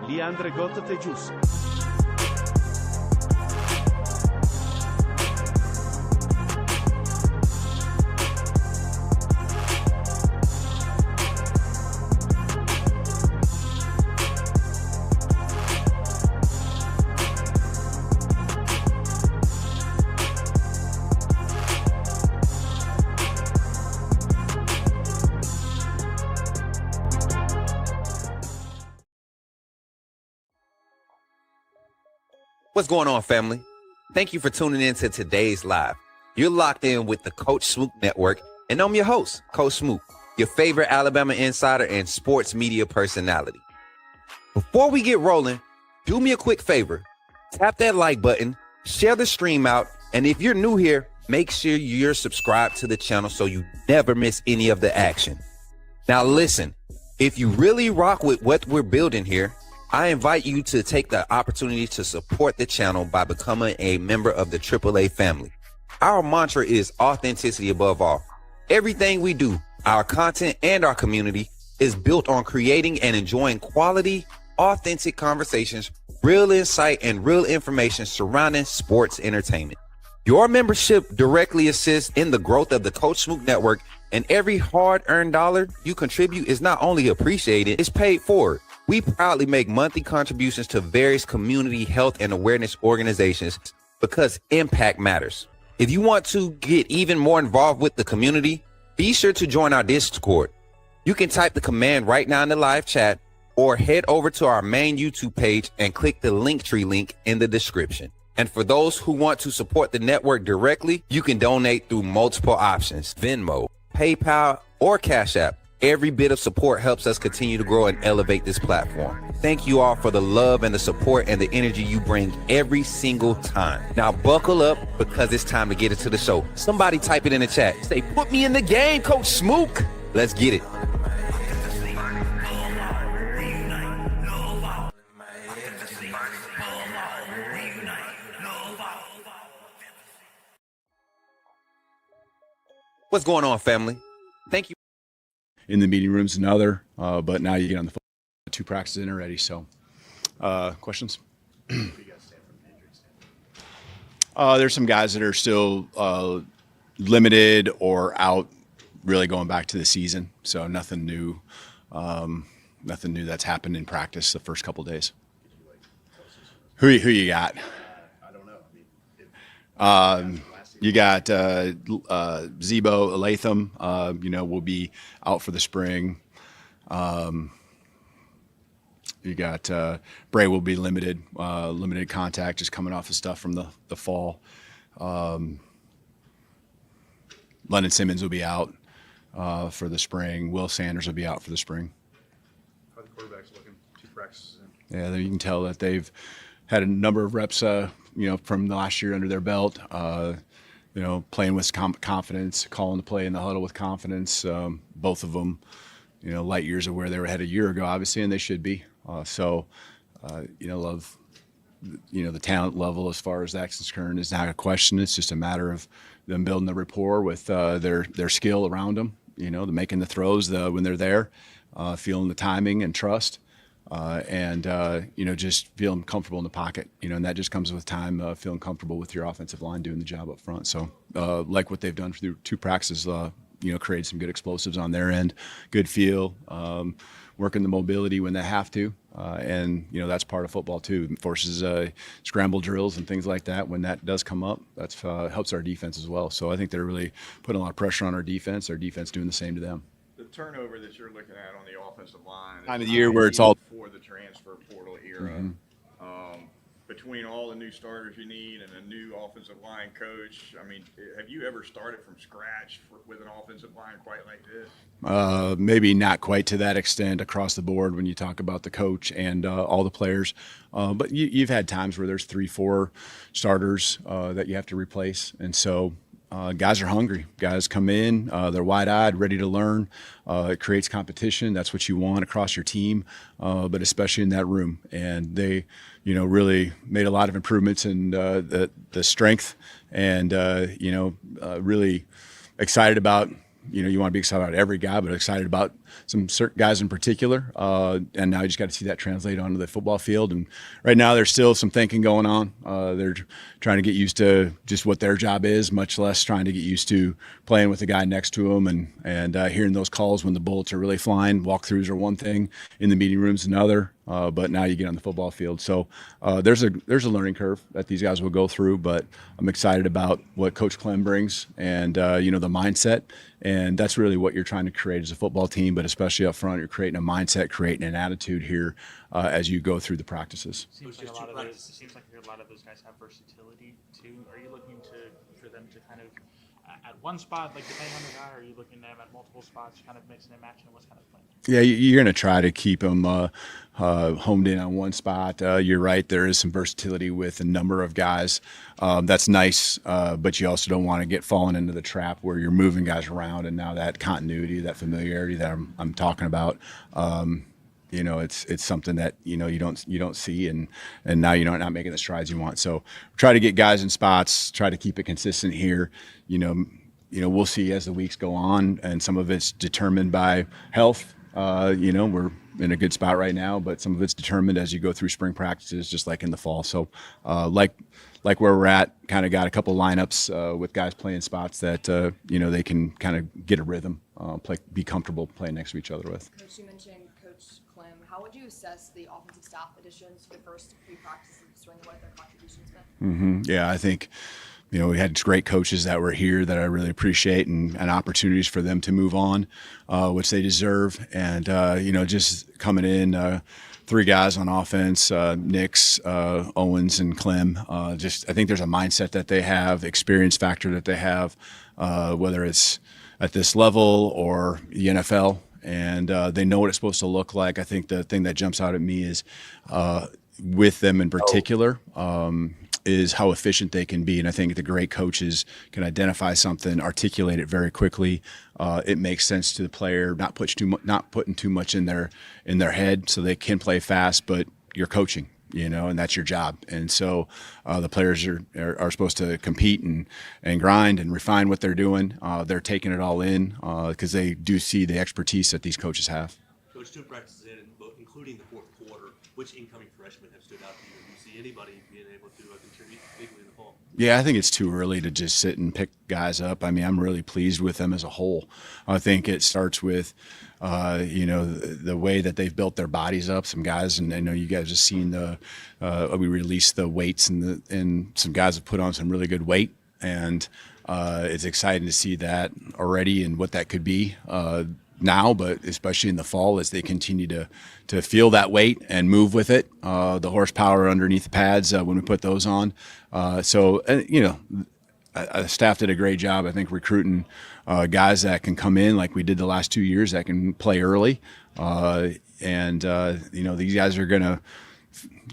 Leandre Gotte Jus. What's going on, family? Thank you for tuning in to today's live. You're locked in with the Coach Smook Network, and I'm your host, Coach Smook, your favorite Alabama insider and sports media personality. Before we get rolling, do me a quick favor. Tap that like button, share the stream out, and if you're new here, make sure you're subscribed to the channel so you never miss any of the action. Now listen, if you really rock with what we're building here, I invite you to take the opportunity to support the channel by becoming a member of the AAA family. Our mantra is authenticity above all. Everything we do, our content and our community, is built on creating and enjoying quality, authentic conversations, real insight, and real information surrounding sports entertainment. Your membership directly assists in the growth of the Coach Smook Network, and every hard-earned dollar you contribute is not only appreciated, it's paid forward. We proudly make monthly contributions to various community health and awareness organizations because impact matters. If you want to get even more involved with the community, be sure to join our Discord. You can type the command right now in the live chat or head over to our main YouTube page and click the Linktree link in the description. And for those who want to support the network directly, you can donate through multiple options: Venmo, PayPal, or Cashapp. Every bit of support helps us continue to grow and elevate this platform. Thank you all for the love and the support and the energy you bring every single time. Now buckle up because it's time to get into the show. Somebody type it in the chat. Say, put me in the game, Coach Smook. Let's get it. What's going on, family? Thank you. In the meeting room's another, but now you get on the phone, 2 practices in already. So, questions? There's some guys that are still limited or out, really going back to the season. So nothing new that's happened in practice the first couple of days. Who you got? I don't know. You got Zebo Latham, will be out for the spring. You got Bray will be limited contact, just coming off of stuff from the fall. London Simmons will be out for the spring. Will Sanders will be out for the spring. How are the quarterbacks looking? 2 practices in. Yeah, you can tell that they've had a number of reps, from the last year under their belt. Playing with confidence, calling the play in the huddle with confidence. Both of them, light years of where they were headed a year ago, obviously, and they should be. Love, the talent level as far as that's concerned is not a question. It's just a matter of them building the rapport with their skill around them, making the throws when they're there, feeling the timing and trust. Just feeling comfortable in the pocket, and that just comes with time, feeling comfortable with your offensive line doing the job up front. So, like what they've done through 2 practices, created some good explosives on their end, good feel, working the mobility when they have to. That's part of football too. It forces scramble drills and things like that. When that does come up, that's helps our defense as well. So I think they're really putting a lot of pressure on our defense doing the same to them. The turnover that you're looking at on the offensive line, time of the year where it's all for the transfer portal era. Mm-hmm. Between all the new starters you need and a new offensive line coach, have you ever started from scratch with an offensive line quite like this? Maybe not quite to that extent across the board when you talk about the coach and all the players. But you've had times where there's 3-4 starters that you have to replace, and so guys are hungry. Guys come in, they're wide-eyed, ready to learn. It creates competition. That's what you want across your team, but especially in that room. And they, really made a lot of improvements in the strength, and really excited about. You want to be excited about every guy, but excited about some certain guys in particular, and now you just got to see that translate onto the football field. And right now, there's still some thinking going on. They're trying to get used to just what their job is, much less trying to get used to playing with the guy next to them and hearing those calls when the bullets are really flying. Walkthroughs are one thing, in the meeting rooms another. But now you get on the football field. So there's a learning curve that these guys will go through, but I'm excited about what Coach Clem brings and, the mindset. And that's really what you're trying to create as a football team, but especially up front, you're creating a mindset, creating an attitude here as you go through the practices. Seems like a lot of those guys have versatility too. Are you looking for them to kind of at one spot, like depending on the guy, or are you looking at them at multiple spots, kind of mixing and matching what's kind of playing? Yeah, you're going to try to keep them homed in on one spot. You're right. There is some versatility with a number of guys. That's nice, but you also don't want to get fallen into the trap where you're moving guys around, and now that continuity, that familiarity that I'm talking about, it's something that you don't see, and now you're not making the strides you want. So try to get guys in spots, try to keep it consistent here. We'll see as the weeks go on, and some of it's determined by health. We're in a good spot right now, but some of it's determined as you go through spring practices, just like in the fall. So, like where we're at, kind of got a couple lineups with guys playing spots that they can kind of get a rhythm, be comfortable playing next to each other with. Coach, you mentioned Coach Clem. How would you assess the offensive staff additions for the first few practices of the spring and what their contributions been? Yeah, I think. We had great coaches that were here that I really appreciate, and opportunities for them to move on, which they deserve. And, just coming in, 3 guys on offense, Nix, Owens, and Clem. I think there's a mindset that they have, experience factor that they have, whether it's at this level or the NFL. And they know what it's supposed to look like. I think the thing that jumps out at me is with them in particular, is how efficient they can be. And I think the great coaches can identify something, articulate it very quickly. It makes sense to the player, not putting too much in their head, so they can play fast, but you're coaching, and that's your job. And so the players are supposed to compete and grind and refine what they're doing. They're taking it all in because they do see the expertise that these coaches have. Coach, 2 practices in, including the fourth quarter, which incoming freshmen have stood out to you? Do you see anybody being able to contribute bigly in the fall? Yeah, I think it's too early to just sit and pick guys up. I mean, I'm really pleased with them as a whole. I think it starts with, the way that they've built their bodies up. Some guys, and I know you guys have seen we released the weights, and some guys have put on some really good weight, and it's exciting to see that already and what that could be. Now, but especially in the fall as they continue to feel that weight and move with it, the horsepower underneath the pads when we put those on. The staff did a great job, I think, recruiting guys that can come in like we did the last 2 years that can play early. These guys are going to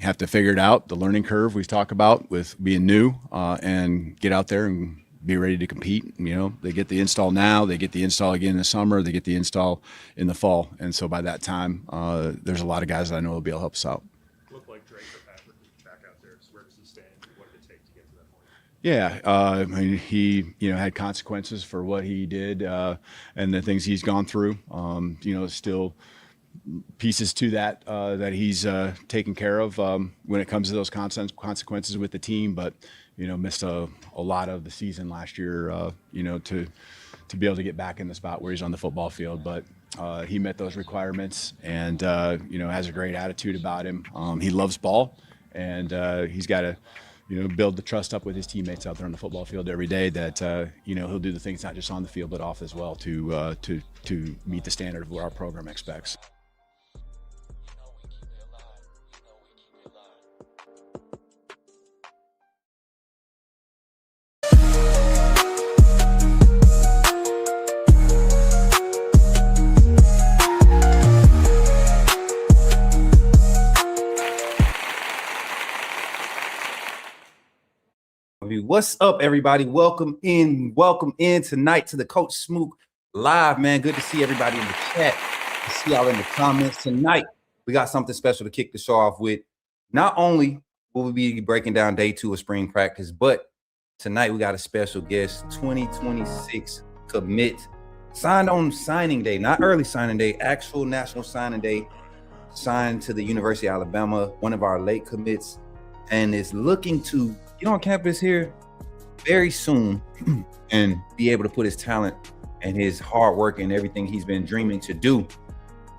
have to figure it out, the learning curve we talk about with being new, and get out there and be ready to compete. They get the install now, they get the install again in the summer, they get the install in the fall. And so by that time, there's a lot of guys that I know will be able to help us out. Look like Drake or Patrick back out there. So where does he stand? What did it take to get to that point? Yeah, he had consequences for what he did and the things he's gone through. Still pieces to that that he's taken care of when it comes to those consequences with the team, but missed a lot of the season last year, to be able to get back in the spot where he's on the football field. But he met those requirements and, has a great attitude about him. He loves ball, and he's got to, build the trust up with his teammates out there on the football field every day that, he'll do the things not just on the field but off as well to meet the standard of what our program expects. What's up, everybody? Welcome in tonight to the Coach Smook Live, man. Good to see everybody in the chat. To see y'all in the comments tonight. We got something special to kick the show off with. Not only will we be breaking down day 2 of spring practice, but tonight we got a special guest, 2026 commit signed on signing day, not early signing day, actual national signing day, signed to the University of Alabama, one of our late commits, and is looking to get on campus here very soon and be able to put his talent and his hard work and everything he's been dreaming to do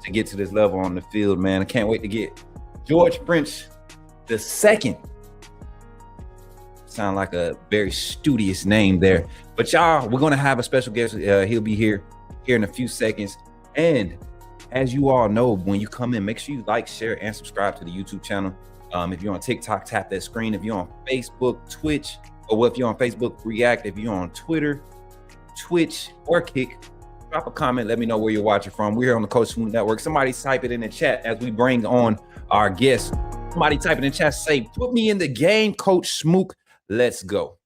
to get to this level on the field, man. I can't wait to get George French the second. Sound like a very studious name there. But y'all, we're going to have a special guest. He'll be here in a few seconds. And as you all know, when you come in, make sure you like, share, and subscribe to the YouTube channel. If you're on TikTok, tap that screen. If you're on Facebook, Twitch, or if you're on Facebook, react. If you're on Twitter, Twitch, or Kick, drop a comment. Let me know where you're watching from. We're here on the Coach Smook Network. Somebody type it in the chat as we bring on our guests. Somebody type it in the chat. Say, put me in the game, Coach Smook. Let's go.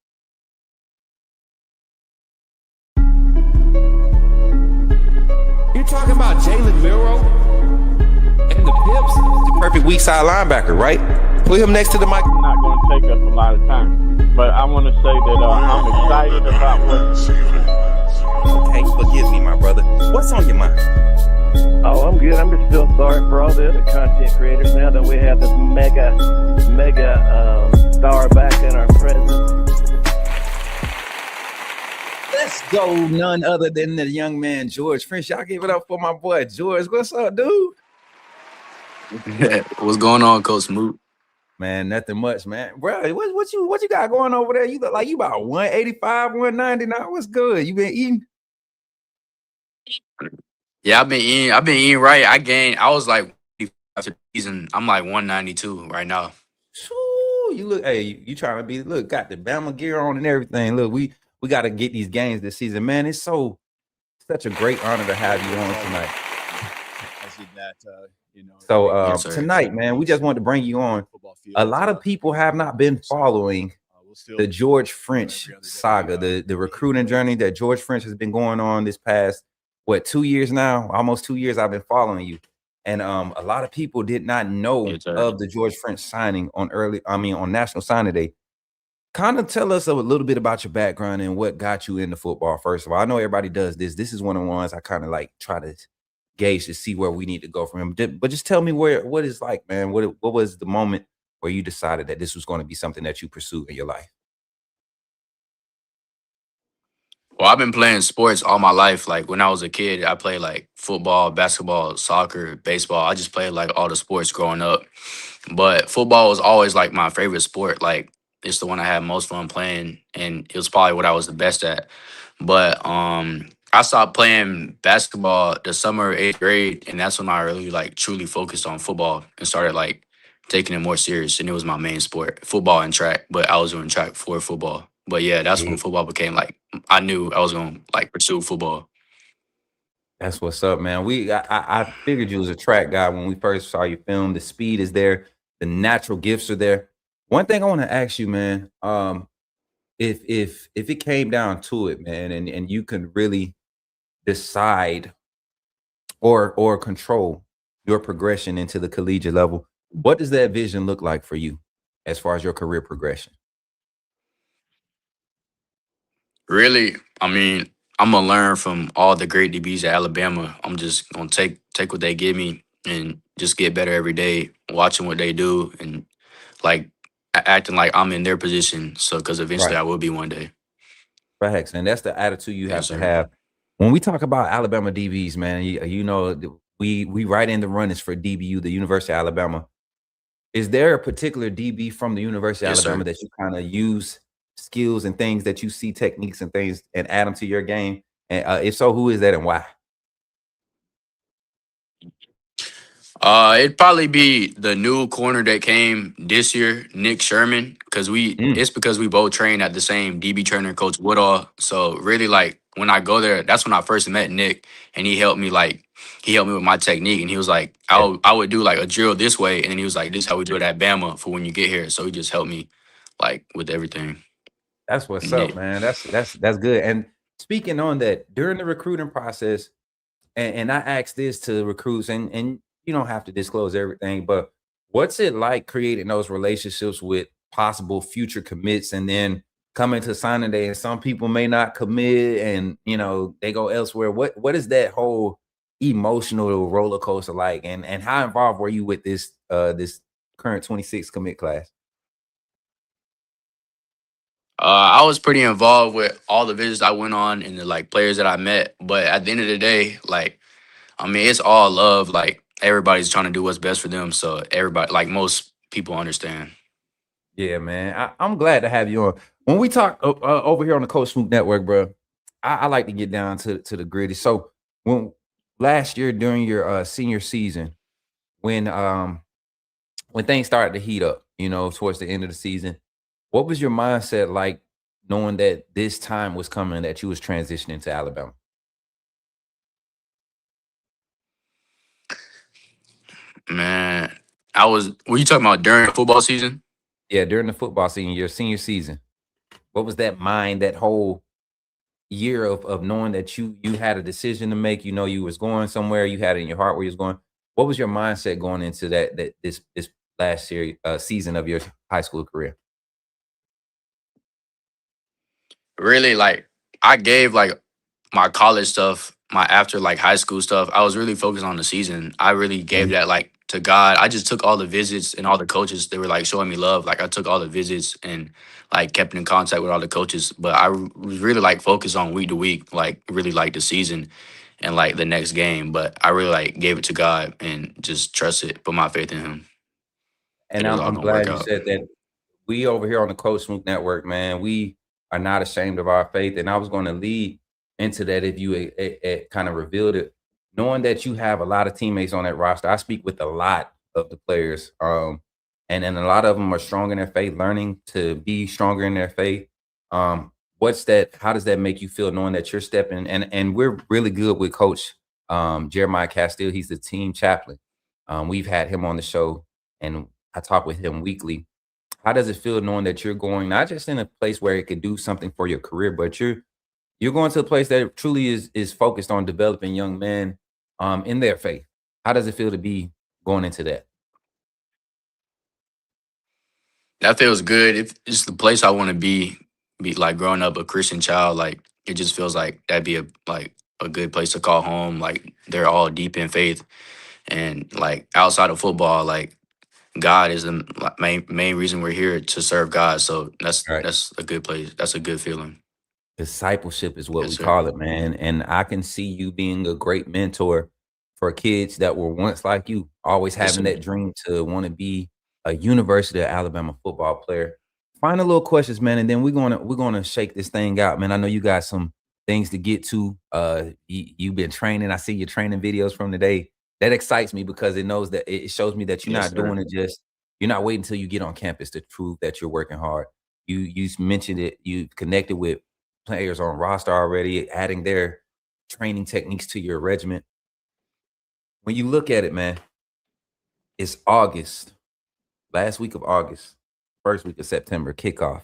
You're talking about Jalen Milroe and the Pips? The perfect weak side linebacker, right? Put him next to the mic. Not going to take us a lot of time, but I want to say that I'm excited about what. Okay, forgive me, my brother. What's on your mind? Oh, I'm good. I'm just still sorry for all the other content creators now that we have this mega star back in our presence. Let's go. None other than the young man, George French. Y'all give it up for my boy, George. What's up, dude? What's going on, Coach Smook? Man, nothing much, man. Bro, what you got going over there? You look like you about 185, 190 now. What's good? You been eating? Yeah, I've been eating right. I was like after the season, I'm like 192 right now. Shoo, you look, hey, you trying to be, look, got the Bama gear on and everything. Look, we got to get these games this season, man. It's such a great honor to have you on tonight. I did that, So Yes, sir. tonight, man, we just wanted to bring you on. A lot of people have not been following the George French saga, the recruiting journey that George French has been going on this past, 2 years now? Almost 2 years I've been following you. And a lot of people did not know Yes, sir. of the George French signing on National Signing Day. Kind of tell us a little bit about your background and what got you into football, first of all. I know everybody does this. This is one of the ones I kind of like try to gauge to see where we need to go from him. But just tell me what it's like, man. What was the moment where you decided that this was going to be something that you pursued in your life? Well, I've been playing sports all my life. Like when I was a kid, I played like football, basketball, soccer, baseball. I just played like all the sports growing up. But football was always like my favorite sport. Like it's the one I had most fun playing, and it was probably what I was the best at. But I stopped playing basketball the summer of 8th grade, and that's when I really like truly focused on football and started like taking it more serious. And it was my main sport, football and track. But I was doing track for football. But yeah, that's when football became like I knew I was gonna like pursue football. That's what's up, man. I figured you was a track guy when we first saw you film. The speed is there, the natural gifts are there. One thing I want to ask you, man, if it came down to it, man, and you can really decide or control your progression into the collegiate level, what does that vision look like for you as far as your career progression? Really, I mean, I'm gonna learn from all the great DBs at Alabama. I'm just gonna take what they give me and just get better every day, watching what they do and like acting like I'm in their position. So, because eventually Right. I will be one day. Facts, and that's the attitude you have Yes, to sir. have. When we talk about Alabama DBs, man, you know, we right in the runners for DBU, the University of Alabama. Is there a particular DB from the University of Yes, Alabama sir. that you kind of use skills and things that you see, techniques and things, and add them to your game? And if so, who is that and why? It'd probably be the new corner that came this year, Nick Sherman, because Mm, it's because we both train at the same DB trainer, Coach Woodall. So really, like when I go there, that's when I first met Nick, and he helped me with my technique, and he was like, yeah, I would do like a drill this way, and then he was like, this is how we do it at Bama for when you get here. So he just helped me like with everything. that's what's up, Nick. man. That's good. And speaking on that, during the recruiting process, and I ask this to recruits, and you don't have to disclose everything, but what's it like creating those relationships with possible future commits, and then coming to signing day, and some people may not commit, and they go elsewhere. What is that whole emotional roller coaster like, and how involved were you with this current 26 commit class? I was pretty involved with all the visits I went on and the like players that I met. But at the end of the day, like I mean, it's all love. Like everybody's trying to do what's best for them. So everybody, like most people, understand. Yeah, man. I'm glad to have you on. When we talk over here on the Coach Smook Network, bro, I like to get down to the gritty. So when last year during your senior season, when things started to heat up, towards the end of the season, what was your mindset like, knowing that this time was coming, that you was transitioning to Alabama? Man, were you talking about during football season? Yeah, during the football season, your senior season. What was that mind, that whole year of knowing that you had a decision to make, you was going somewhere, you had it in your heart where you was going? What was your mindset going into this last year season of your high school career? Really, like I gave like my college stuff, my after like high school stuff. I was really focused on the season. I really gave that like to God. I just took all the visits and all the coaches. They were like showing me love. Like I took all the visits and like kept in contact with all the coaches. But was really like focused on week to week, like really like the season and like the next game. But I really like gave it to God and just trusted, put my faith in Him. And It was all I'm gonna work glad you out. said that. We over here on the Coach Smook Network, man, we are not ashamed of our faith. And I was going to lead into that if you kind of revealed it, knowing that you have a lot of teammates on that roster. I speak with a lot of the players, and then a lot of them are strong in their faith, learning to be stronger in their faith. What's that? How does that make you feel, knowing that you're stepping? And we're really good with Coach Jeremiah Castile. He's the team chaplain. We've had him on the show, and I talk with him weekly. How does it feel knowing that you're going not just in a place where it could do something for your career, but you're going to a place that truly is focused on developing young men in their faith? How does it feel to be going into that? That feels good. It's the place I want to be like growing up a Christian child. Like it just feels like that'd be a good place to call home. Like they're all deep in faith, and like outside of football, like God is the main reason we're here to serve God. So All right. that's a good place. That's a good feeling. Discipleship is what Yes, we sir. call it, man. And I can see you being a great mentor for kids that were once like you, always Yes, having sir. that dream to want to be a University of Alabama football player. Final little questions, man, and then we're gonna shake this thing out, man. I know you got some things to get to. You've been training. I see your training videos from today. That excites me because it shows me that you're Yes, not sir. doing it you're not waiting until you get on campus to prove that you're working hard. You mentioned it. You connected with players on roster already, adding their training techniques to your regiment. When you look at it, man, it's August, last week of August, first week of September, kickoff.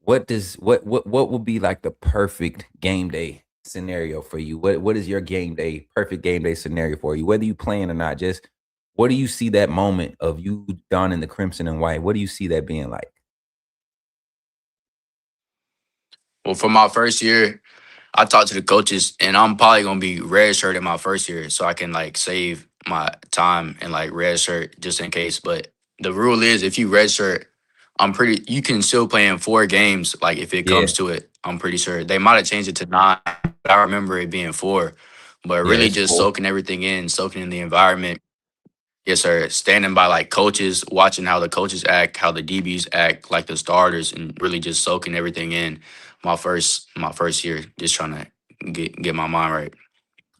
What would be like the perfect game day scenario for you? What is your perfect game day scenario for you? Whether you playing or not, just what do you see that moment of you donning the crimson and white? What do you see that being like? Well, for my first year, I talked to the coaches, and I'm probably gonna be red shirt in my first year, so I can like save my time and like red shirt just in case. But the rule is, if you red shirt, you can still play in 4 games. Like if it Yeah, comes to it, I'm pretty sure they might have changed it to 9, but I remember it being 4. But yeah, really, it's just cool. soaking everything in, soaking in the environment. Yes, sir. Standing by like coaches, watching how the coaches act, how the DBs act, like the starters, and really just soaking everything in. My first year, just trying to get my mind right.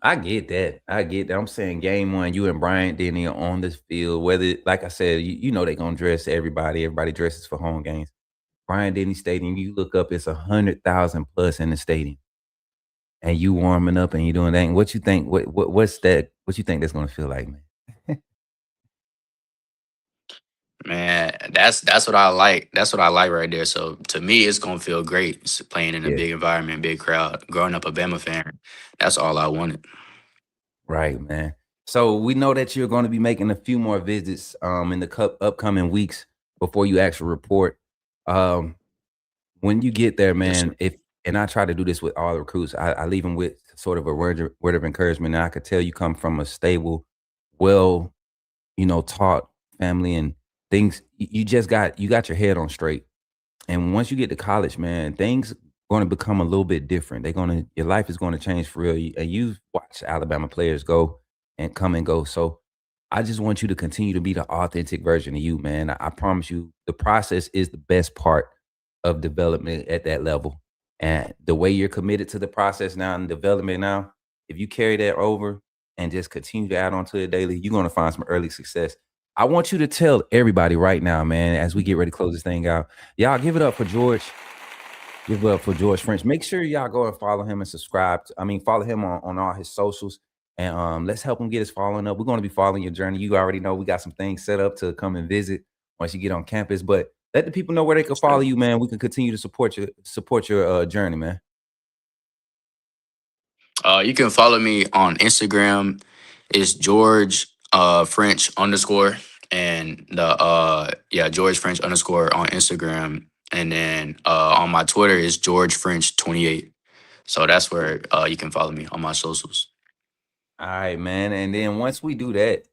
I get that. I get that. I'm saying game one, you and Bryant Denny are on this field. Whether, like I said, you know they're gonna dress everybody. Everybody dresses for home games. Bryant Denny Stadium, you look up, it's 100,000 plus in the stadium, and you warming up and you doing that. And what you think? What's that? What you think that's gonna feel like, man? Man, that's what I like. That's what I like right there. So to me, it's gonna feel great playing in a Yeah, big environment, big crowd. Growing up a Bama fan, that's all I wanted. right, man. So we know that you're going to be making a few more visits in the upcoming weeks before you actually report. Um, when you get there, Yes, man, sir. and I try to do this with all the recruits, I leave them with sort of a word of encouragement. And I could tell you come from a stable, well, taught family and things. You got your head on straight. And once you get to college, man, things going to become a little bit different. Your life is going to change for real. And you've watched Alabama players go and come and go. So I just want you to continue to be the authentic version of you, man. I promise you, the process is the best part of development at that level. And the way you're committed to the process now and development now, if you carry that over and just continue to add on to it daily, you're going to find some early success. I want you to tell everybody right now, man, as we get ready to close this thing out, y'all give it up for George. Give it up for George French. Make sure y'all go and follow him and subscribe. Follow him on all his socials. And let's help him get his following up. We're going to be following your journey. You already know we got some things set up to come and visit once you get on campus. But let the people know where they can follow you, man. We can continue to support your journey, man. You can follow me on Instagram. It's George French _ and the George French _ on Instagram. And then on my Twitter is George French 28. So that's where you can follow me on my socials. All right, man. And then once we do that,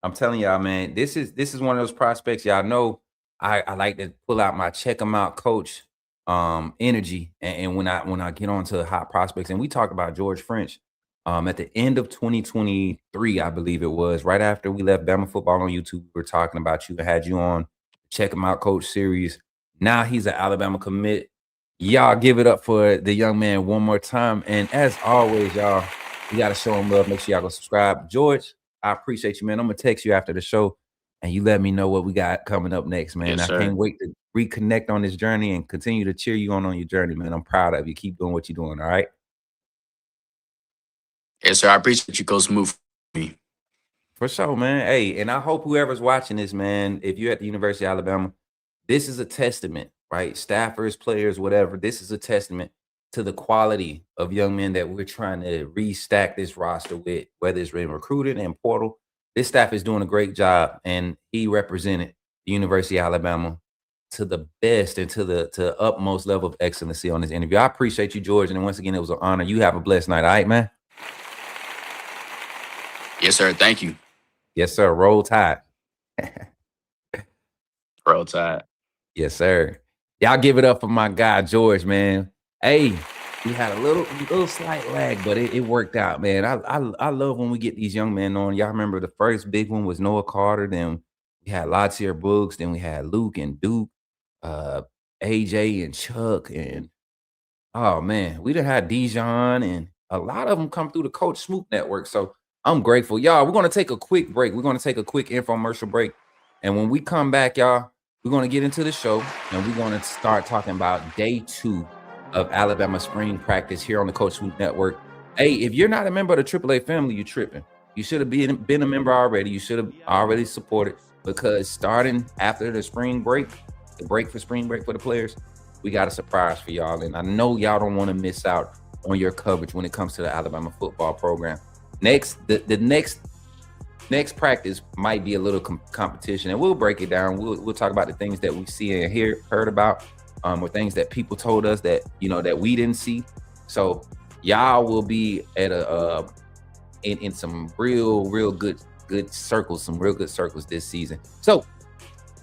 I'm telling y'all, man, this is one of those prospects. Y'all know I like to pull out my check them out coach energy. And when I get on to hot prospects, and we talked about George French at the end of 2023, I believe it was, right after we left Bama Football on YouTube, we were talking about you, had you on Check Him Out Coach series. Now he's an Alabama commit. Y'all give it up for the young man one more time. And as always, y'all, you got to show him love. Make sure y'all go subscribe. George, I appreciate you, man. I'm going to text you after the show, and you let me know what we got coming up next, man. Yes, I can't wait to reconnect on this journey and continue to cheer you on your journey, man. I'm proud of you. Keep doing what you're doing, all right? Yes, sir. I appreciate you, Coach Smook, for me. For sure, man. Hey, and I hope whoever's watching this, man, if you're at the University of Alabama, this is a testament, right? Staffers, players, whatever. This is a testament to the quality of young men that we're trying to restack this roster with, whether it's been recruited and portal. This staff is doing a great job, and he represented the University of Alabama to the best and to the utmost level of excellency on this interview. I appreciate you, George, and once again, it was an honor. You have a blessed night, all right, man? Yes, sir. Thank you. Yes, sir. Roll Tide. Roll Tide. Yes, sir. Y'all give it up for my guy, George, man. Hey, we had a little slight lag, but it worked out, man. I love when we get these young men on. Y'all remember the first big one was Noah Carter. Then we had Latsier Brooks. Then we had Luke and Duke, AJ and Chuck. And, oh, man, we done had Dijon. And a lot of them come through the Coach Smook network. So I'm grateful. Y'all, we're going to take a quick break. We're going to take a quick infomercial break. And when we come back, y'all, we're going to get into the show. And we're going to start talking about day 2 of Alabama spring practice here on the Coach Smook Network. Hey, if you're not a member of the AAA family, you're tripping. You should have been a member already. You should have already supported, because starting after the spring break, the break for spring break for the players, we got a surprise for y'all. And I know y'all don't want to miss out on your coverage when it comes to the Alabama football program. The next practice might be a little competition, and we'll break it down. We'll talk about the things that we see and heard about, or things that people told us that that we didn't see. So y'all will be at in some real good circles, some real good circles this season. So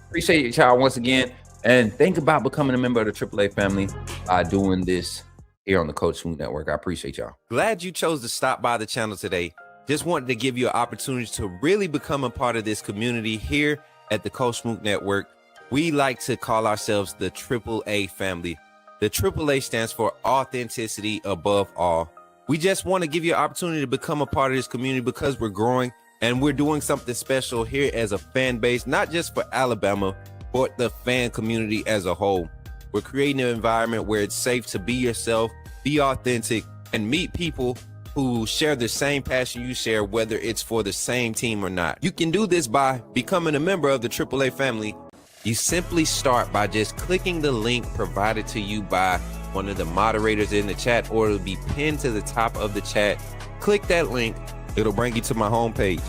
appreciate y'all once again, and think about becoming a member of the AAA family by doing this here on the Coach Smook Network. I appreciate y'all. Glad you chose to stop by the channel today. Just wanted to give you an opportunity to really become a part of this community here at the Coach Smook Network. We like to call ourselves the AAA family. The AAA stands for authenticity above all. We just want to give you an opportunity to become a part of this community because we're growing and we're doing something special here as a fan base, not just for Alabama, but the fan community as a whole. We're creating an environment where it's safe to be yourself, be authentic, and meet people who share the same passion you share, whether it's for the same team or not. You can do this by becoming a member of the AAA family. You simply start by just clicking the link provided to you by one of the moderators in the chat, or it'll be pinned to the top of the chat. Click that link. It'll bring you to my homepage.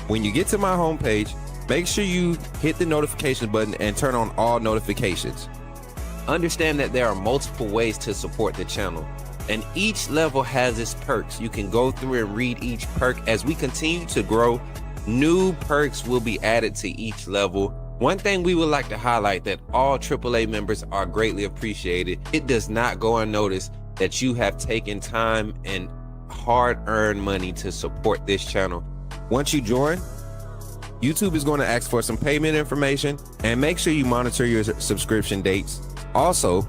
When you get to my homepage, make sure you hit the notification button and turn on all notifications. Understand that there are multiple ways to support the channel, and each level has its perks. You can go through and read each perk. As we continue to grow, new perks will be added to each level. One thing we would like to highlight that all AAA members are greatly appreciated. It does not go unnoticed that you have taken time and hard-earned money to support this channel. Once you join, YouTube is going to ask for some payment information, and make sure you monitor your subscription dates. Also,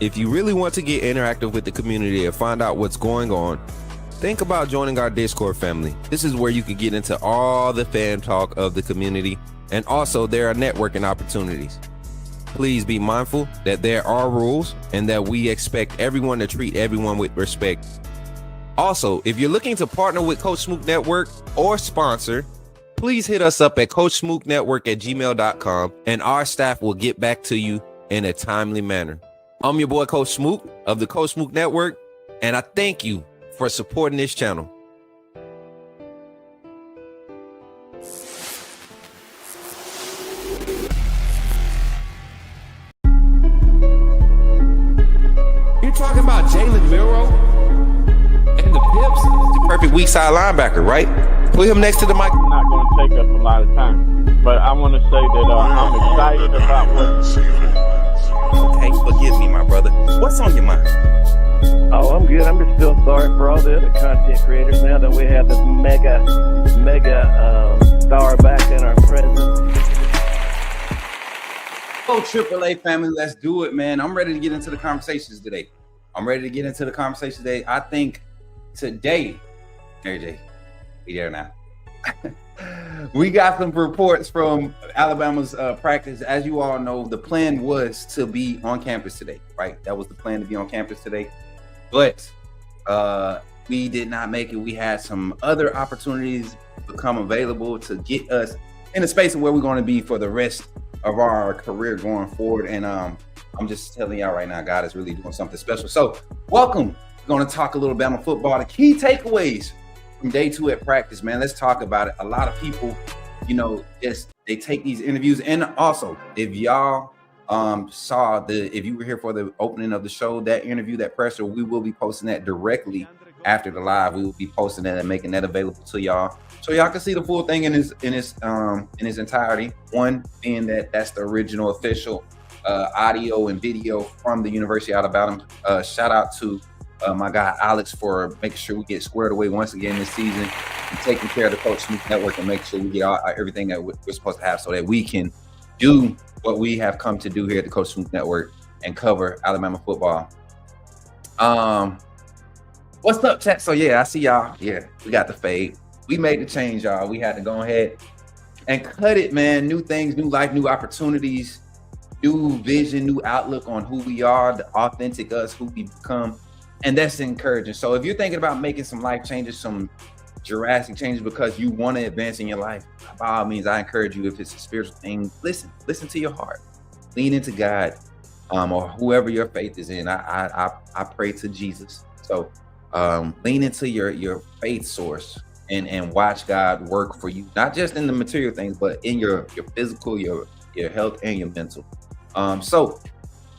if you really want to get interactive with the community and find out what's going on, think about joining our Discord family. This is where you can get into all the fan talk of the community, and also there are networking opportunities. Please be mindful that there are rules and that we expect everyone to treat everyone with respect. Also, if you're looking to partner with Coach Smook Network or sponsor, please hit us up at coachsmooknetwork@gmail.com, and our staff will get back to you in a timely manner. I'm your boy, Coach Smook of the Coach Smook Network, and I thank you for supporting this channel. You're talking about Jalen Milroe and the Pips? The perfect weak side linebacker, right? Put him next to the mic. I'm not going to take up a lot of time, but I want to say that I'm excited about what. Okay, forgive me, my brother. What's on your mind? Oh, I'm good. I'm just still sorry for all the other content creators now that we have this mega star back in our presence. Hello, AAA family. Let's do it, man. I'm ready to get into the conversations today. I think today, AJ, we there now. We got some reports from Alabama's practice. As you all know, the plan was to be on campus today, right? That was the plan, to be on campus today. But we did not make it. We had some other opportunities become available to get us in a space of where we're going to be for the rest of our career going forward. And I'm just telling y'all right now, God is really doing something special. So welcome. We're going to talk a little Bama football. The key takeaways from day 2 at practice, man. Let's talk about it. A lot of people, they take these interviews. And also, if y'all if you were here for the opening of the show, that interview, that presser, we will be posting that directly after the live. We will be posting that and making that available to y'all, so y'all can see the full thing in its entirety. One being that's the original official audio and video from the University of Alabama. Shout out to my guy Alex for making sure we get squared away once again this season and taking care of the Coach Smook Network and make sure we get everything that we're supposed to have so that we can do what we have come to do here at the Coach Smook Network and cover Alabama football. What's up, chat? So yeah, I see y'all. Yeah, we got the fade. We made the change, y'all. We had to go ahead and cut it, man. New things, new life, new opportunities, new vision, new outlook on who we are, the authentic us, who we become. And that's encouraging. So if you're thinking about making some life changes, some drastic changes because you want to advance in your life, by all means, I encourage you, if it's a spiritual thing, listen to your heart, lean into God, or whoever your faith is in. I pray to Jesus. So lean into your faith source and watch God work for you, not just in the material things, but in your physical, your health, and your mental. So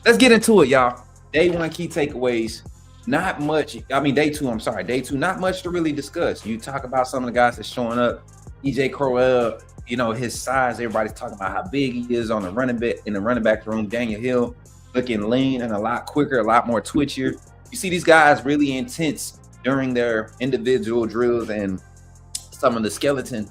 let's get into it, y'all. Day 1 key takeaways. Not much. Day 2, not much to really discuss. You talk about some of the guys that's showing up. EJ Crowell, his size. Everybody's talking about how big he is on the running back room. Daniel Hill looking lean and a lot quicker, a lot more twitchier. You see these guys really intense during their individual drills and some of the skeleton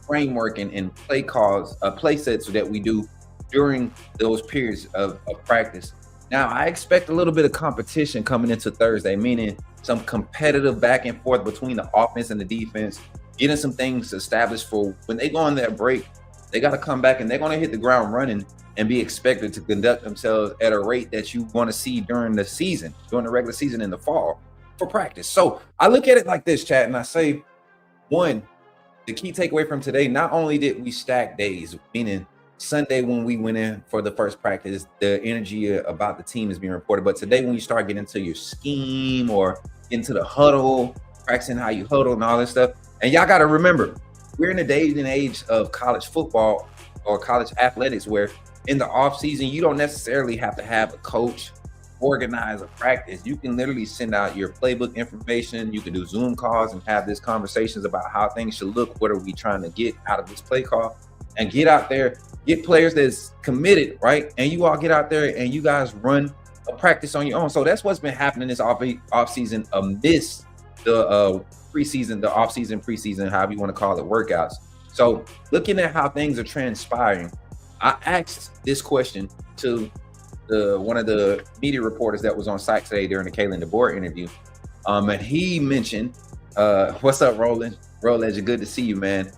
framework and play sets that we do during those periods of practice. Now, I expect a little bit of competition coming into Thursday, meaning some competitive back and forth between the offense and the defense, getting some things established for when they go on that break. They got to come back and they're going to hit the ground running and be expected to conduct themselves at a rate that you want to see during the regular season in the fall for practice. So I look at it like this, chat, and I say, one, the key takeaway from today, not only did we stack days, meaning Sunday when we went in for the first practice, the energy about the team is being reported. But today, when you start getting into your scheme or into the huddle, practicing how you huddle and all this stuff, and y'all got to remember, we're in the day and age of college football or college athletics where in the off season, you don't necessarily have to have a coach organize a practice. You can literally send out your playbook information. You can do Zoom calls and have these conversations about how things should look. What are we trying to get out of this play call? And get out there, get players that's committed, right? And you all get out there and you guys run a practice on your own. So that's what's been happening this off season amidst the preseason, the off season, preseason, however you want to call it, workouts. So looking at how things are transpiring, I asked this question to one of the media reporters that was on site today during the Kalen DeBoer interview. And he mentioned, what's up, Roland? Roland, good to see you, man.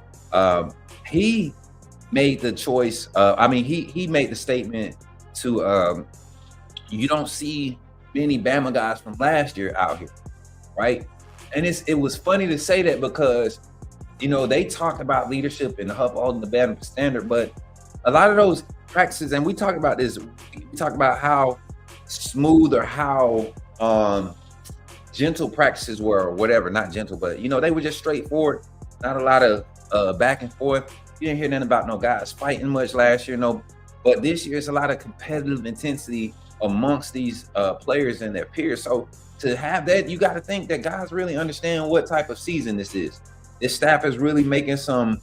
He made the choice, he made the statement to, you don't see many Bama guys from last year out here, right? And it was funny to say that because, you know, they talked about leadership and upholding the Bama standard, but a lot of those practices, and we talked about this, we talked about how smooth or how gentle practices were, or whatever, not gentle, but, you know, they were just straightforward, not a lot of back and forth. You didn't hear nothing about no guys fighting much last year, no, but this year it's a lot of competitive intensity amongst these players and their peers. So to have that, you got to think that guys really understand what type of season this is. This staff is really making some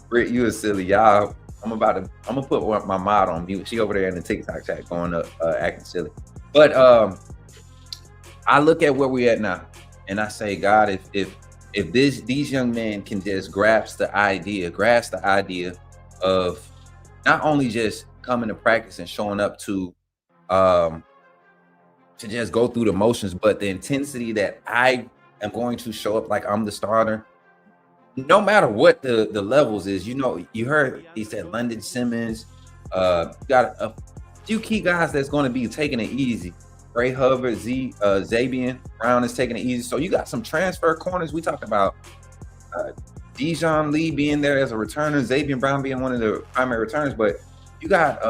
Britt, you a silly, y'all. I'm gonna put my mod on mute. She over there in the TikTok chat going up, acting silly. But I look at where we at now, and I say, God, if these young men can just grasp the idea of not only just coming to practice and showing up to just go through the motions, but the intensity that I am going to show up like I'm the starter. No matter what the levels is, you know, you heard he said London Simmons, got a few key guys that's going to be taking it easy. Ray Hubbard, Zabian Brown is taking it easy. So you got some transfer corners. We talked about Dijon Lee being there as a returner, Zabian Brown being one of the primary returners, but you got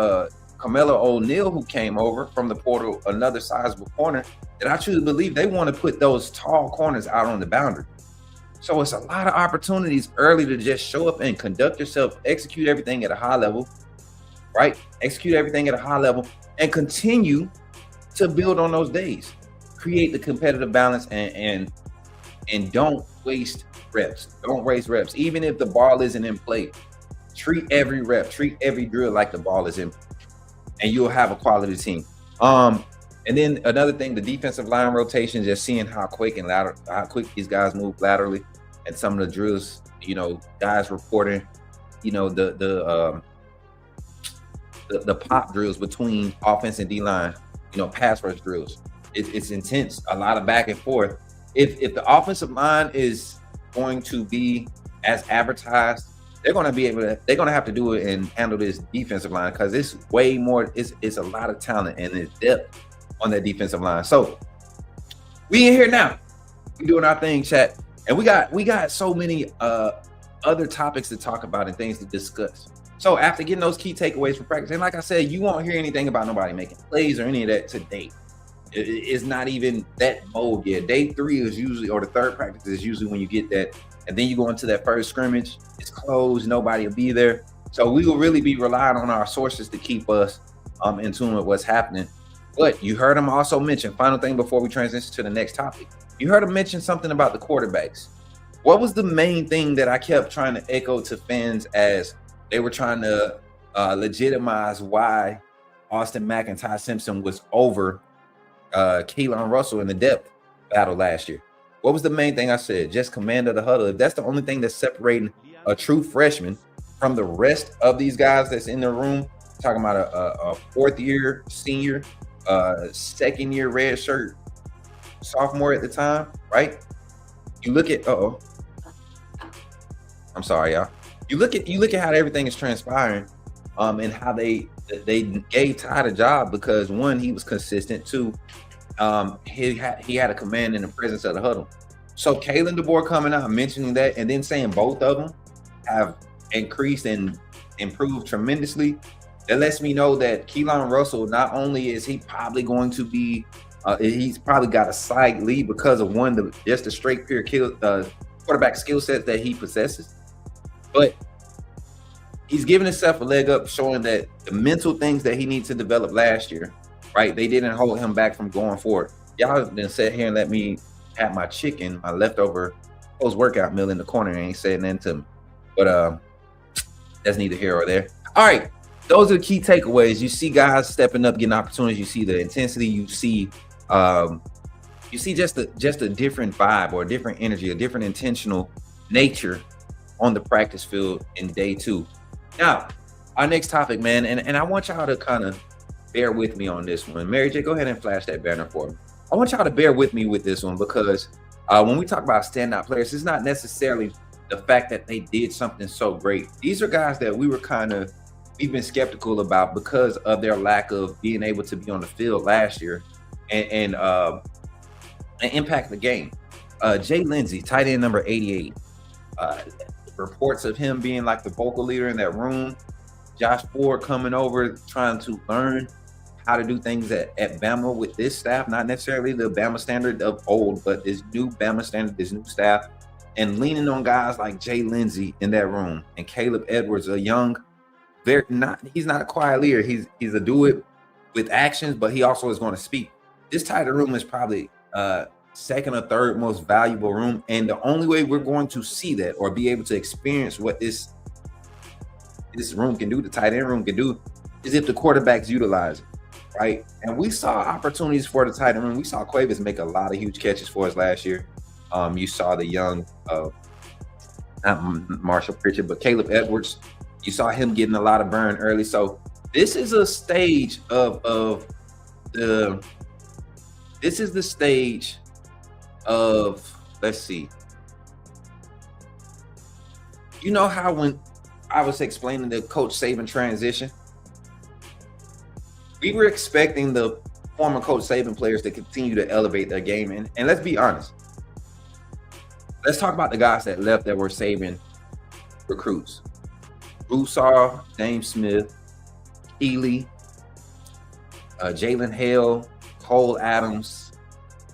Carmelo O'Neal who came over from the portal, another sizable corner that I truly believe they want to put those tall corners out on the boundary. So it's a lot of opportunities early to just show up and conduct yourself, execute everything at a high level, right? Execute everything at a high level and continue to build on those days. Create the competitive balance and don't waste reps. Don't waste reps. Even if the ball isn't in play, treat every rep, treat every drill like the ball is in, and you'll have a quality team. And then another thing, the defensive line rotation, just seeing how quick these guys move laterally, and some of the drills, you know, guys reporting, you know, the pop drills between offense and D-line, you know, pass rush drills. It's intense, a lot of back and forth. If the offensive line is going to be as advertised, they're going to have to do it and handle this defensive line, because it's way more, it's a lot of talent and it's depth on that defensive line. So we in here now, we doing our thing, chat, and we got so many other topics to talk about and things to discuss. So after getting those key takeaways from practice, and like I said, you won't hear anything about nobody making plays or any of that today. It's not even that mode yet. Day 3 is usually, or the third practice is usually when you get that, and then you go into that first scrimmage. It's closed, nobody will be there. So we will really be relying on our sources to keep us in tune with what's happening. But you heard him also mention, final thing before we transition to the next topic, you heard him mention something about the quarterbacks. What was the main thing that I kept trying to echo to fans as they were trying to legitimize why Austin Mack and Ty Simpson was over Keelan Russell in the depth battle last year? What was the main thing I said? Just command of the huddle. If that's the only thing that's separating a true freshman from the rest of these guys that's in the room, talking about a fourth-year senior, second-year red shirt sophomore at the time, right? You look at I'm sorry, y'all. You look at how everything is transpiring, and how they gave Ty the job because, one, he was consistent. Two, he had a command in the presence of the huddle. So Kalen DeBoer coming out mentioning that, and then saying both of them have increased and improved tremendously. That lets me know that Keelan Russell, not only is he probably going to be, he's probably got a slight lead because of just the straight pure quarterback skill set that he possesses, but he's giving himself a leg up, showing that the mental things that he needs to develop last year, right? They didn't hold him back from going forward. Y'all then sit here and let me have my chicken, my leftover post-workout meal in the corner and ain't saying nothing to me. But that's neither here or there. All right, those are the key takeaways. You see guys stepping up, getting opportunities. You see the intensity. You see just a different vibe or a different energy, a different intentional nature on the practice field in day 2. Now, our next topic, man, and I want y'all to kind of bear with me on this one. Mary J, go ahead and flash that banner for me. I want y'all to bear with me with this one because when we talk about standout players, it's not necessarily the fact that they did something so great. These are guys that we've been skeptical about because of their lack of being able to be on the field last year and impact the game. Jay Lindsey, tight end number 88. Reports of him being like the vocal leader in that room. Josh Ford coming over, trying to learn how to do things at Bama with this staff, not necessarily the Bama standard of old, but this new Bama standard, this new staff, and leaning on guys like Jay Lindsey in that room and Caleb Edwards, a young, he's not a quiet leader. He's a do it with actions, but he also is going to speak. This tight end room is probably second or third most valuable room, and the only way we're going to see that or be able to experience what this room can do, the tight end room can do, is if the quarterbacks utilize it, right? And we saw opportunities for the tight end room. We saw Quavis make a lot of huge catches for us last year. You saw the young, not Marshall Pritchard, but Caleb Edwards. You saw him getting a lot of burn early. So this is a stage let's see. You know how when I was explaining the Coach Saban transition, we were expecting the former Coach Saban players to continue to elevate their game. And let's be honest. Let's talk about the guys that left that were Saban recruits. Broussard, James Smith, Keeley, Jalen Hale, Cole Adams,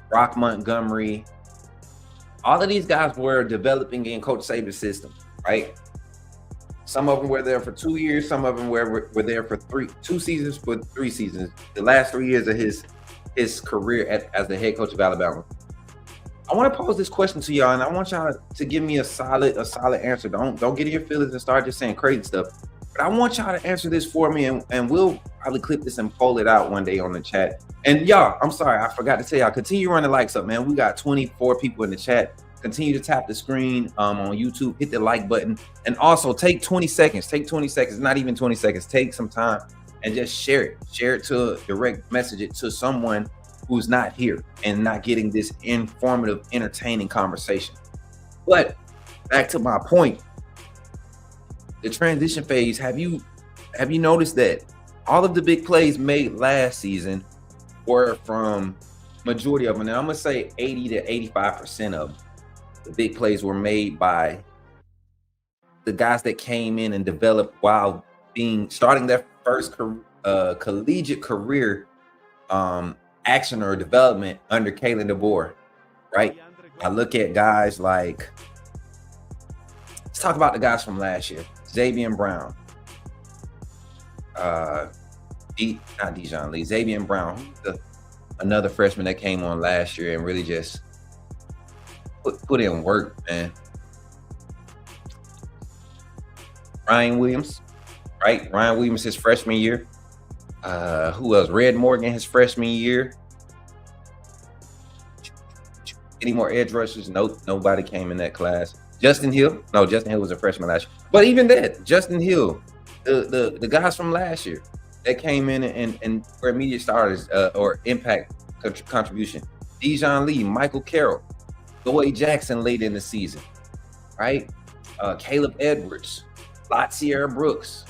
Brock Montgomery. All of these guys were developing in Coach Saban's system, right? Some of them were there for 2 years. Some of them were there for 2 seasons, for 3 seasons. The last 3 years of his career as the head coach of Alabama. I want to pose this question to y'all, and I want y'all to give me a solid answer. Don't get in your feelings and start just saying crazy stuff. But I want y'all to answer this for me, and we'll probably clip this and poll it out one day on the chat. And y'all, I'm sorry, I forgot to tell y'all, continue running likes up, man. We got 24 people in the chat. Continue to tap the screen on YouTube, hit the like button, and also take 20 seconds. Take 20 seconds, not even 20 seconds. Take some time and just share it. Share it to direct message it to someone who's not here and not getting this informative, entertaining conversation. But back to my point, the transition phase, have you noticed that all of the big plays made last season were from majority of them, and I'm gonna say 80 to 85% of them, the big plays were made by the guys that came in and developed while starting their first collegiate career action or development under Kalen DeBoer, right? I look at guys like, let's talk about the guys from last year. Xavier Brown, not Dijon Lee, Xavier Brown, another freshman that came on last year and really just put in work, man. Ryan Williams, right? Ryan Williams his freshman year. Who else? Red Morgan his freshman year. Any more edge rushers? Nope, nobody came in that class. Justin Hill was a freshman last year. But even that, Justin Hill, the guys from last year that came in and were immediate starters or impact contribution. Dijon Lee, Michael Carroll, Lloyd Jackson late in the season, right? Caleb Edwards, Sierra Brooks,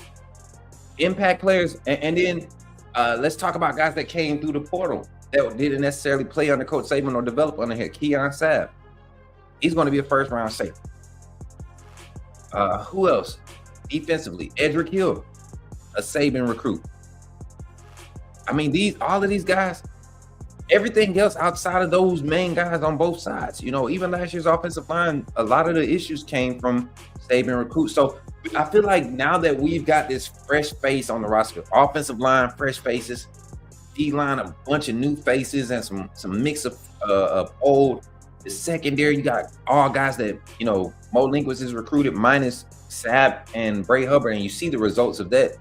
impact players. And then let's talk about guys that came through the portal that didn't necessarily play under Coach Saban or develop under here. Keon Sabb, he's going to be a first round safety. Who else? Defensively, Edric Hill, a Saban recruit. I mean, all of these guys, everything else outside of those main guys on both sides, even last year's offensive line, a lot of the issues came from Saban recruits. So I feel like now that we've got this fresh face on the roster, offensive line, fresh faces, D line, a bunch of new faces, and some mix of old. The secondary, you got all guys that Mo Linguist is recruited, minus Sapp and Bray Hubbard, and you see the results of that.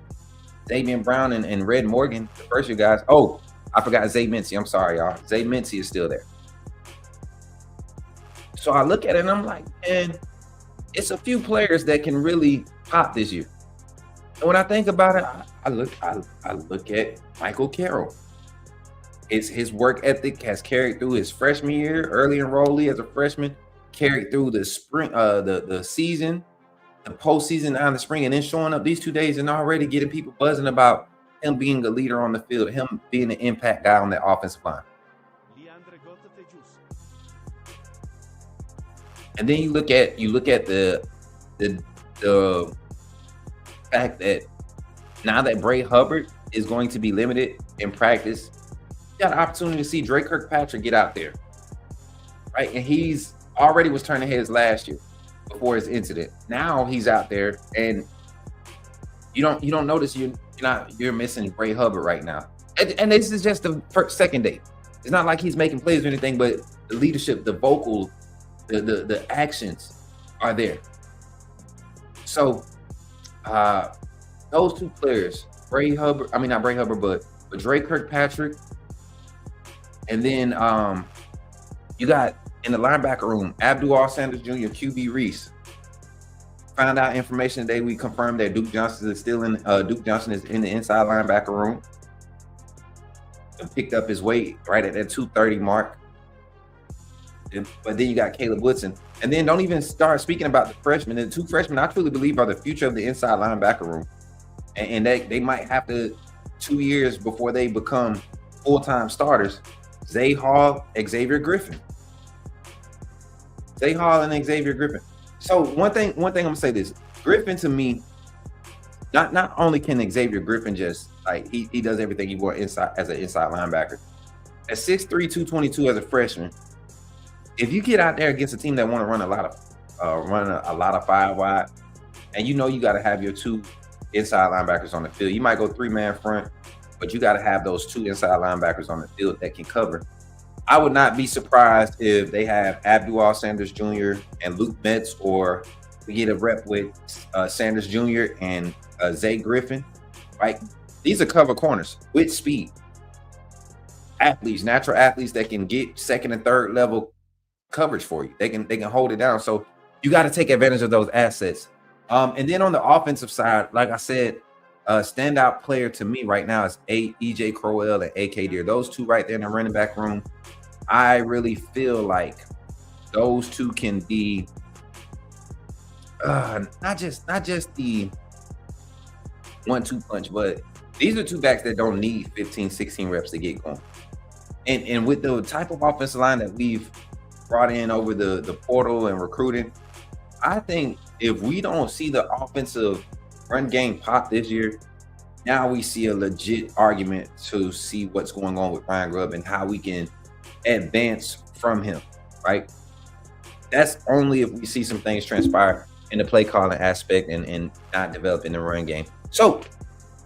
Damian Brown and Red Morgan, the first year guys. Oh, I forgot Zay Mincy. I'm sorry, y'all. Zay Mincy is still there. So I look at it and I'm like, man, it's a few players that can really pop this year. And when I think about it, I look at Michael Carroll. His work ethic has carried through his freshman year, early enrollee as a freshman, carried through the spring, the season, the postseason, now in the spring, and then showing up these 2 days and already getting people buzzing about him being a leader on the field, him being an impact guy on that offensive line. And then you look at the fact that now that Bray Hubbard is going to be limited in practice, you got an opportunity to see Drake Kirkpatrick get out there, right? And he's already was turning heads last year before his incident. Now he's out there, and you don't notice you're missing Bray Hubbard right now. And this is just the second day. It's not like he's making plays or anything, but the leadership, the vocal, the actions are there. So those two players, not Bray Hubbard, but Drake Kirkpatrick. And then you got in the linebacker room, Abdul Sanders Jr., QB Reese. Found out information today. We confirmed that Duke Johnson is in the inside linebacker room. And picked up his weight right at that 230 mark. But then you got Caleb Woodson. And then don't even start speaking about the freshmen. The two freshmen, I truly believe, are the future of the inside linebacker room. And they might have to 2 years before they become full-time starters. Zay Hall, Xavier Griffin. Zay Hall and Xavier Griffin. So one thing I'm gonna say this. Griffin, to me, not only can Xavier Griffin just he does everything he wants inside as an inside linebacker. At 6'3", 222 as a freshman, if you get out there against a team that want to run a lot of 5 wide, and you got to have your two inside linebackers on the field. You might go 3-man front, but you got to have those two inside linebackers on the field that can cover. I would not be surprised if they have Abdul Sanders Jr. and Luke Metz, or we get a rep with Sanders Jr. and Zay Griffin, right? These are cover corners with speed. Athletes, natural athletes that can get second and third level coverage for you. They can hold it down. So you got to take advantage of those assets. And then on the offensive side, like I said, standout player to me right now is EJ Crowell and AK Deer. Those two right there in the running back room. I really feel like those two can be not just the 1-2 punch, but these are two backs that don't need 15, 16 reps to get going. And with the type of offensive line that we've brought in over the portal and recruiting, I think if we don't see the offensive run game pop this year, now we see a legit argument to see what's going on with Ryan Grubb and how we can advance from him, right? That's only if we see some things transpire in the play calling aspect and not developing the run game. So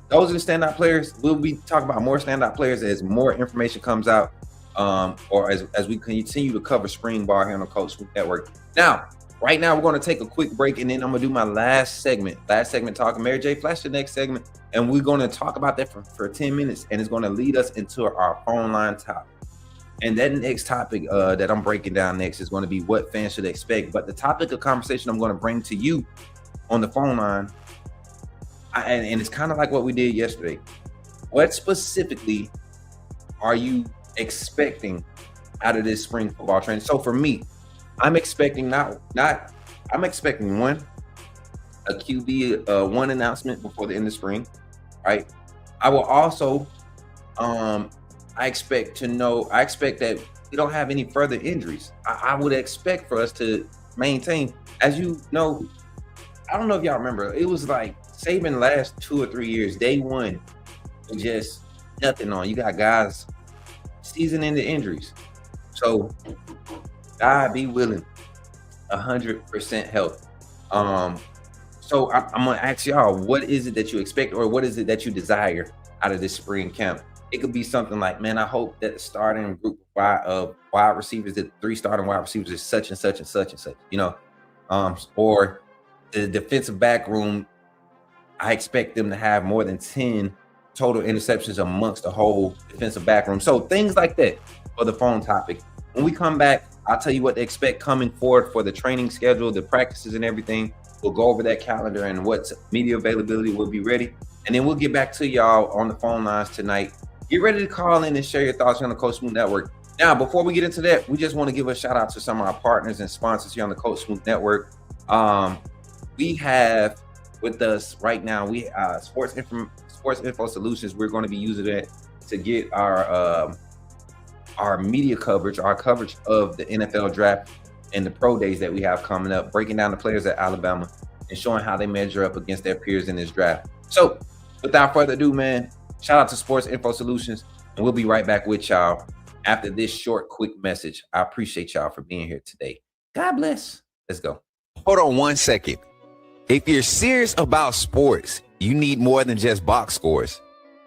those are the standout players. We'll be talking about more standout players as more information comes out, or as we continue to cover spring ball here on the Coach Smook Network. Now, right now, we're going to take a quick break, and then I'm going to do my last segment talking. Mary J, flash the next segment, and we're going to talk about that for 10 minutes, and it's going to lead us into our phone line topic. And that next topic that I'm breaking down next is going to be what fans should expect. But the topic of conversation I'm going to bring to you on the phone line, and it's kind of like what we did yesterday. What specifically are you expecting out of this spring football training? So for me, I'm expecting I'm expecting a QB one announcement before the end of spring, right? I will also I expect that we don't have any further injuries. I would expect for us to maintain, as you know, I don't know if y'all remember, it was like Saban last 2 or 3 years, day one, just nothing on. You got guys season into injuries. So God be willing, 100% health. So So I'm gonna ask y'all, what is it that you expect, or what is it that you desire out of this spring camp? It could be something like, man, I hope that the starting group of wide receivers, the 3 starting wide receivers, is such and such and such and such, or the defensive back room, I expect them to have more than 10 total interceptions amongst the whole defensive back room. So things like that for the phone topic. When we come back, I'll tell you what to expect coming forward for the training schedule, the practices and everything. We'll go over that calendar and what media availability will be ready. And then we'll get back to y'all on the phone lines tonight. Get ready to call in and share your thoughts on the Coach Smook Network. Now, before we get into that, we just want to give a shout out to some of our partners and sponsors here on the Coach Smook Network. We have with us right now, we Sports Info Solutions. We're going to be using that to get our media coverage, our coverage of the NFL draft and the pro days that we have coming up, breaking down the players at Alabama and showing how they measure up against their peers in this draft. So without further ado, man, shout out to Sports Info Solutions, and we'll be right back with y'all after this short, quick message. I appreciate y'all for being here today. God bless. Let's go. Hold on one second. If you're serious about sports, you need more than just box scores.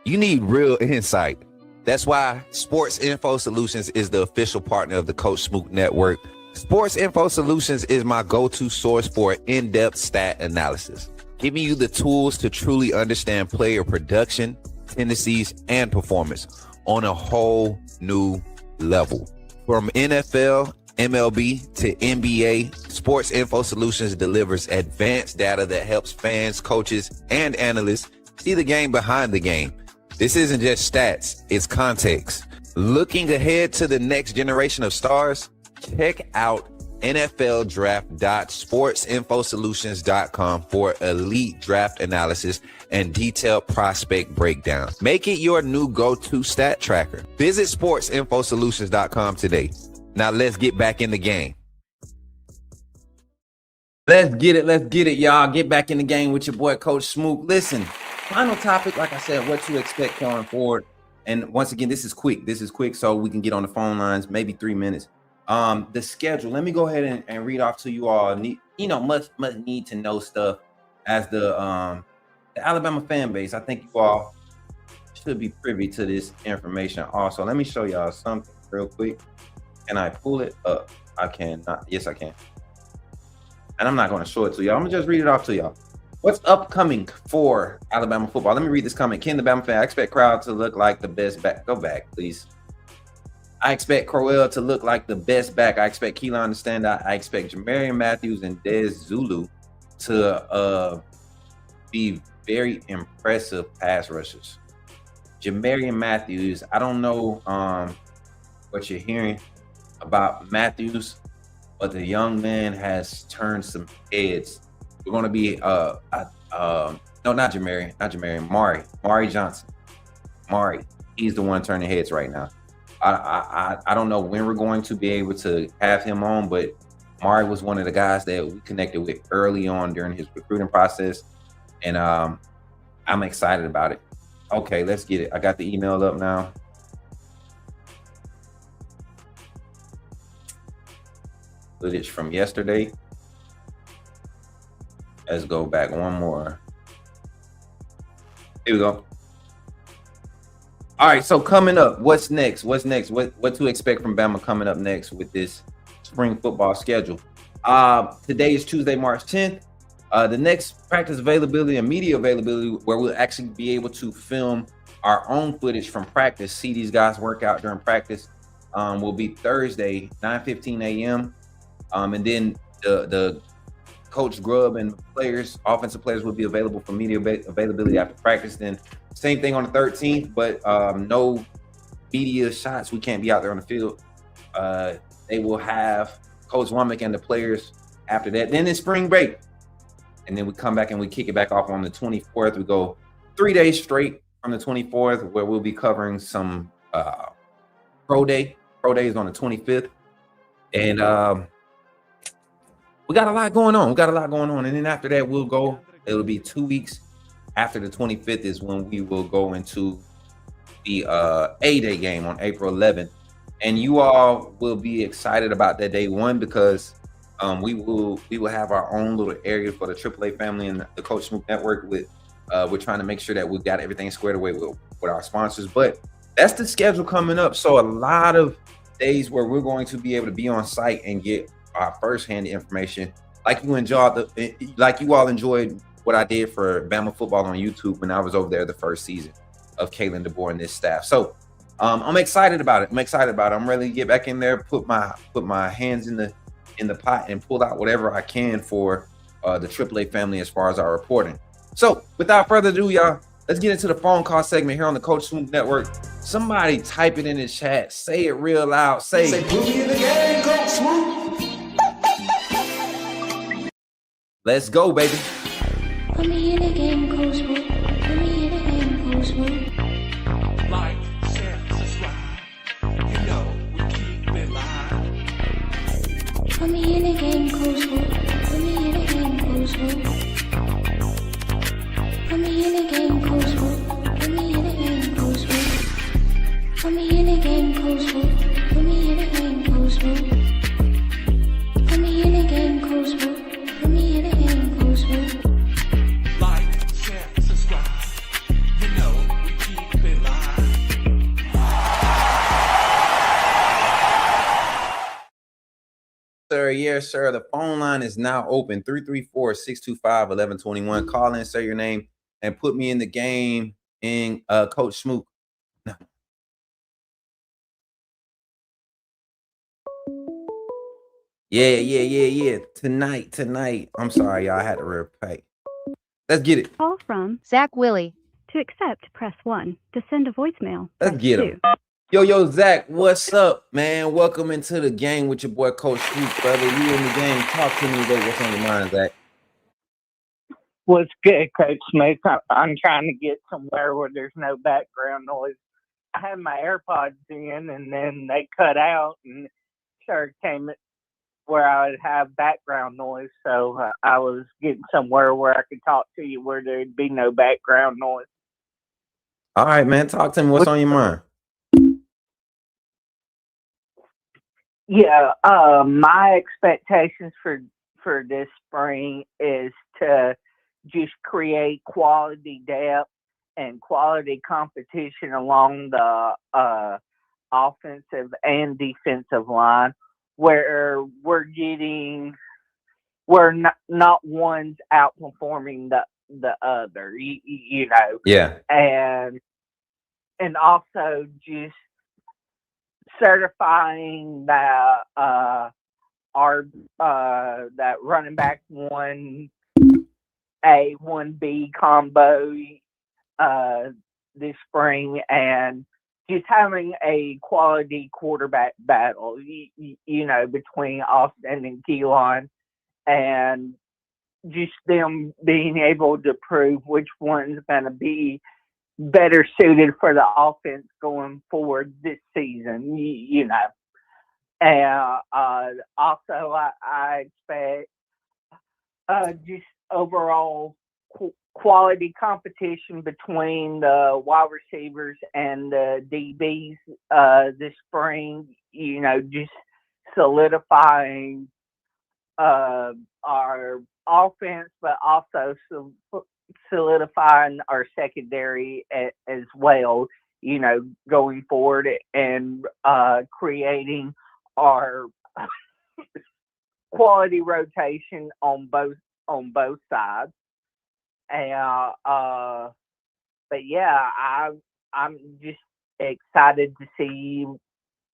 You need real insight. That's why Sports Info Solutions is the official partner of the Coach Smook Network. Sports Info Solutions is my go-to source for in-depth stat analysis, giving you the tools to truly understand player production, tendencies, and performance on a whole new level. From NFL, MLB to NBA, Sports Info Solutions delivers advanced data that helps fans, coaches, and analysts see the game behind the game. This isn't just stats, it's context. Looking ahead to the next generation of stars? Check out nfldraft.sportsinfosolutions.com for elite draft analysis and detailed prospect breakdown. Make it your new go-to stat tracker. Visit sportsinfosolutions.com today. Now let's get back in the game. Let's get it, y'all. Get back in the game with your boy, Coach Smook. Listen, final topic, like I said, what to expect going forward. And once again, this is quick so we can get on the phone lines, maybe 3 minutes. The schedule, let me go ahead and read off to you all. Much need to know stuff as the Alabama fan base. I think you all should be privy to this information also. Let me show y'all something real quick. Can I pull it up? I cannot. Yes, I can. And I'm not going to show it to y'all. I'm going to just read it off to y'all. What's upcoming for Alabama football? Let me read this comment. Ken, the Bama fan, I expect Crowd to look like the best back. Go back, please. I expect Crowell to look like the best back. I expect Keelan to stand out. I expect Jamarian Matthews and Dez Zulu to be very impressive pass rushers. Jamarian Matthews, I don't know what you're hearing about Matthews, but the young man has turned some heads. We're going to be no, not Jamarian, Mari Johnson. Mari, he's the one turning heads right now. I don't know when we're going to be able to have him on, but Mari was one of the guys that we connected with early on during his recruiting process, and I'm excited about it. Okay, let's get it. I got the email up now. Footage from yesterday. Let's go back one more. Here we go. All right, so coming up, what's next? What to expect from Bama coming up next with this spring football schedule? Today is Tuesday, March 10th. The next practice availability and media availability, where we'll actually be able to film our own footage from practice, see these guys work out during practice, will be Thursday, 9:15 a.m. And then the Coach Grubb and players, offensive players, will be available for media availability after practice. Then same thing on the 13th, but no media shots. We can't be out there on the field. They will have Coach Womack and the players after that. Then it's spring break. And then we come back and we kick it back off on the 24th. We go 3 days straight from the 24th, where we'll be covering some pro day. Pro day is on the 25th. And we got a lot going on. And then after that, it'll be 2 weeks after the 25th is when we will go into the A-Day game on April 11th. And you all will be excited about that day, one, because We will have our own little area for the AAA family and the Coach Smook Network. We're trying to make sure that we've got everything squared away with our sponsors. But that's the schedule coming up. So a lot of days where we're going to be able to be on site and get our firsthand information, like you all enjoyed what I did for Bama football on YouTube when I was over there the first season of Kalen DeBoer and this staff. So I'm excited about it. I'm ready to get back in there, put my hands in the pot and pull out whatever I can for the AAA family as far as our reporting. So without further ado, y'all, let's get into the phone call segment here on the Coach Smook Network. Somebody type it in the chat. Say it real loud. Say put me in the game, Coach Smook. Let's go, baby. Put me in the game, Coach Smook. Put me in the game, Coach Smook. Like, share, subscribe. You know we keep it live. Put me in the game, Coach Smook. Put me in the game, Coach Smook. Put me in the game, Coach Smook. Put me in the game, Coach Smook. Put me in the game, Coach Smook. Put me in the game, Coach Smook. Put me in the game, Coach Smook. Put me in the game, Coach Smook. Like, share, subscribe. You know we keep it live. Sir, yes, sir. The phone line is now open. 334-625-1121. Call in, say your name, and put me in the game in Coach Smook. No. Yeah. Tonight. I'm sorry, y'all. I had to repeat. Let's get it. Call from Zach Willie. To accept, press 1. To send a voicemail, Let's press get 2. him. Yo, Zach, what's up, man? Welcome into the game with your boy Coach Smook, brother. You in the game. Talk to me today. What's on your mind, Zach? What's good, Coach Smook? I'm trying to get somewhere where there's no background noise. I had my AirPods in, and then they cut out, and sure came where I would have background noise. So I was getting somewhere where I could talk to you where there'd be no background noise. All right, man. Talk to me. What's on your mind? Yeah, my expectations for this spring is to just create quality depth and quality competition along the offensive and defensive line, where we're not one's outperforming the other, you know. Yeah. And also just certifying that that running back 1A, 1B combo this spring, and just having a quality quarterback battle, you know, between Austin and Keelan, and just them being able to prove which one's going to be better suited for the offense going forward this season, you know. And also, I expect just overall quality competition between the wide receivers and the DBs this spring, you know, just solidifying our offense, but also solidifying our secondary as well, you know, going forward, and creating our quality rotation on both sides. And but yeah, I'm just excited to see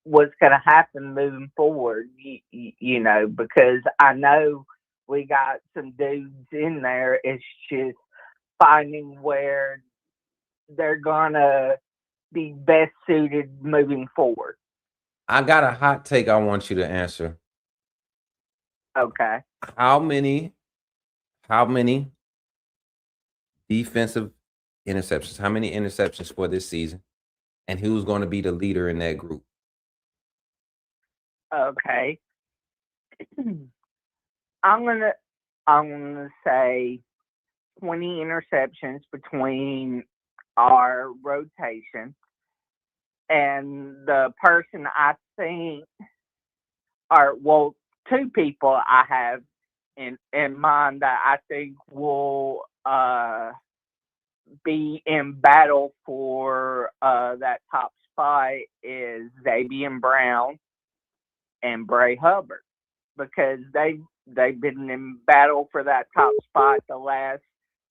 what's going to happen moving forward, you know, because I know we got some dudes in there. It's just finding where they're going to be best suited moving forward. I got a hot take I want you to answer. Okay. How many defensive interceptions? How many interceptions for this season? And who's going to be the leader in that group? Okay. I'm gonna say 20 interceptions between our rotation, and the person I think, two people I have in mind that I think will be in battle for that top spot is Xavier Brown and Bray Hubbard, because they've been in battle for that top spot the last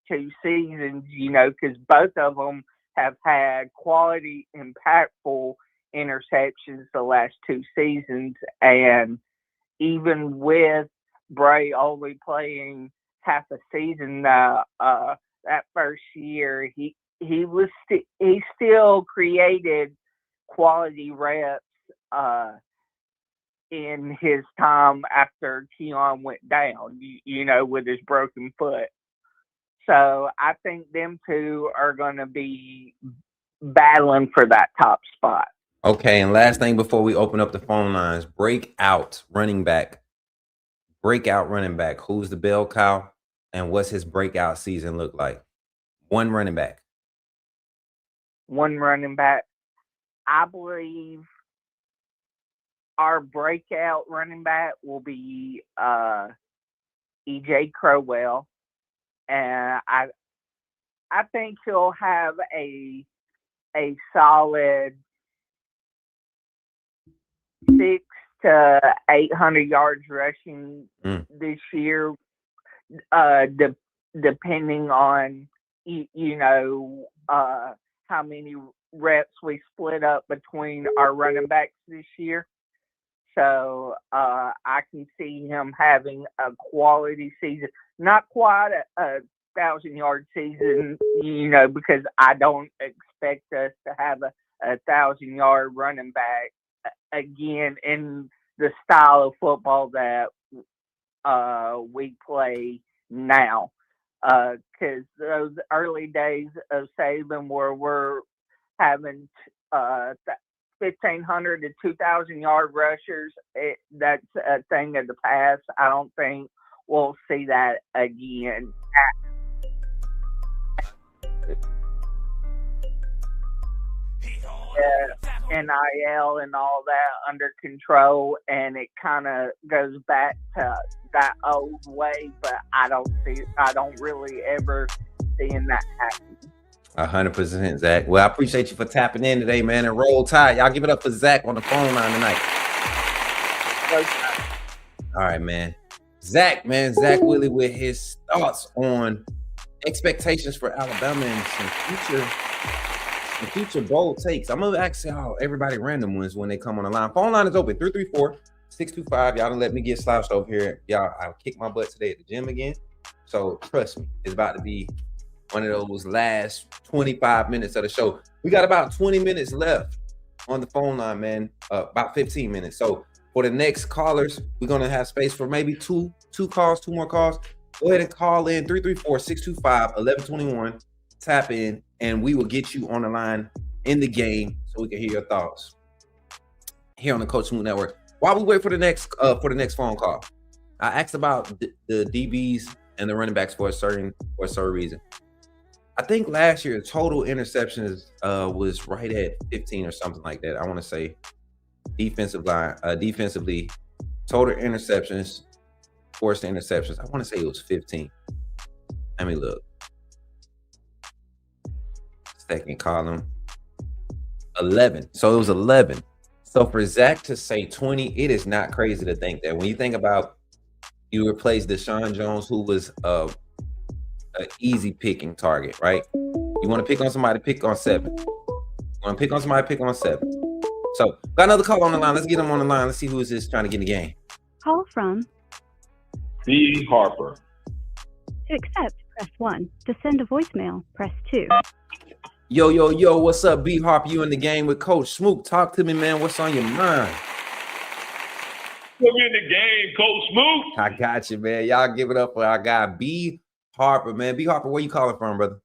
2 seasons, because both of them have had quality, impactful interceptions the last 2 seasons. And even with Bray only playing half a season that first year, he still created quality reps in his time after Keon went down, with his broken foot. So I think them two are going to be battling for that top spot. Okay, and last thing before we open up the phone lines, breakout running back. Who's the bell cow, and what's his breakout season look like? One running back. I believe our breakout running back will be E.J. Crowell, and I think he'll have a solid 600 to 800 yards rushing this year, depending on how many reps we split up between our running backs this year. So I can see him having a quality season, not quite a 1,000-yard season, because I don't expect us to have a 1,000-yard running back again in the style of football that we play now. Because those early days of Saban where we're having 1,500 to 2,000-yard rushers, that's a thing of the past. I don't think we'll see that again. NIL and all that under control, and it kind of goes back to that old way, but I don't really ever seeing that happen. 100%, Zach. Well, I appreciate you for tapping in today, man, and roll tide. Y'all give it up for Zach on the phone line tonight. All right, man. Zach Willie with his thoughts on expectations for Alabama and some future bold takes. I'm gonna ask y'all everybody random ones when they come on the line. Phone line is open 334-625. Y'all done let me get slouched over here. Y'all, I kicked my butt today at the gym again. So trust me, it's about to be one of those last 25 minutes of the show. We got about 20 minutes left on the phone line, man. About 15 minutes. So for the next callers, we're gonna have space for maybe two more calls. Go ahead and call in 334-625-1121. Tap in, and we will get you on the line in the game so we can hear your thoughts here on the Coach Smook Network. While we wait for the next phone call, I asked about the DBs and the running backs for a certain reason. I think last year total interceptions was right at 15 or something like that. I want to say defensively, total interceptions, forced interceptions. I want to say it was 15. Let me look. Second column, 11. So it was 11. So for Zach to say 20, it is not crazy to think that. When you think about you replaced Deshaun Jones, who was an easy picking target, right? You want to pick on somebody, pick on 7. You want to pick on somebody, pick on 7. So got another call on the line. Let's get him on the line. Let's see who is this trying to get in the game. Call from B. Harper. To accept, press 1. To send a voicemail, press 2. Yo, what's up, B Harper? You in the game with Coach Smook. Talk to me, man. What's on your mind? We're in the game, Coach Smook. I got you, man. Y'all give it up for our guy, B Harper, man. B Harper, where you calling from, brother?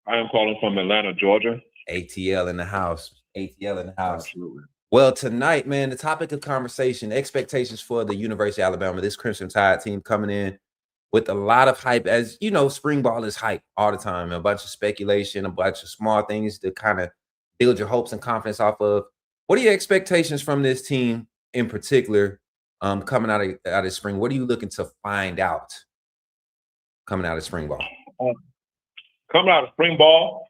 I am calling from Atlanta, Georgia. ATL in the house. Absolutely. Well, tonight, man, the topic of conversation, expectations for the University of Alabama, this Crimson Tide team coming in with a lot of hype. As you know, spring ball is hype all the time. A bunch of speculation, a bunch of small things to kind of build your hopes and confidence off of. What are your expectations from this team in particular coming out of spring? What are you looking to find out coming out of spring ball? Coming out of spring ball,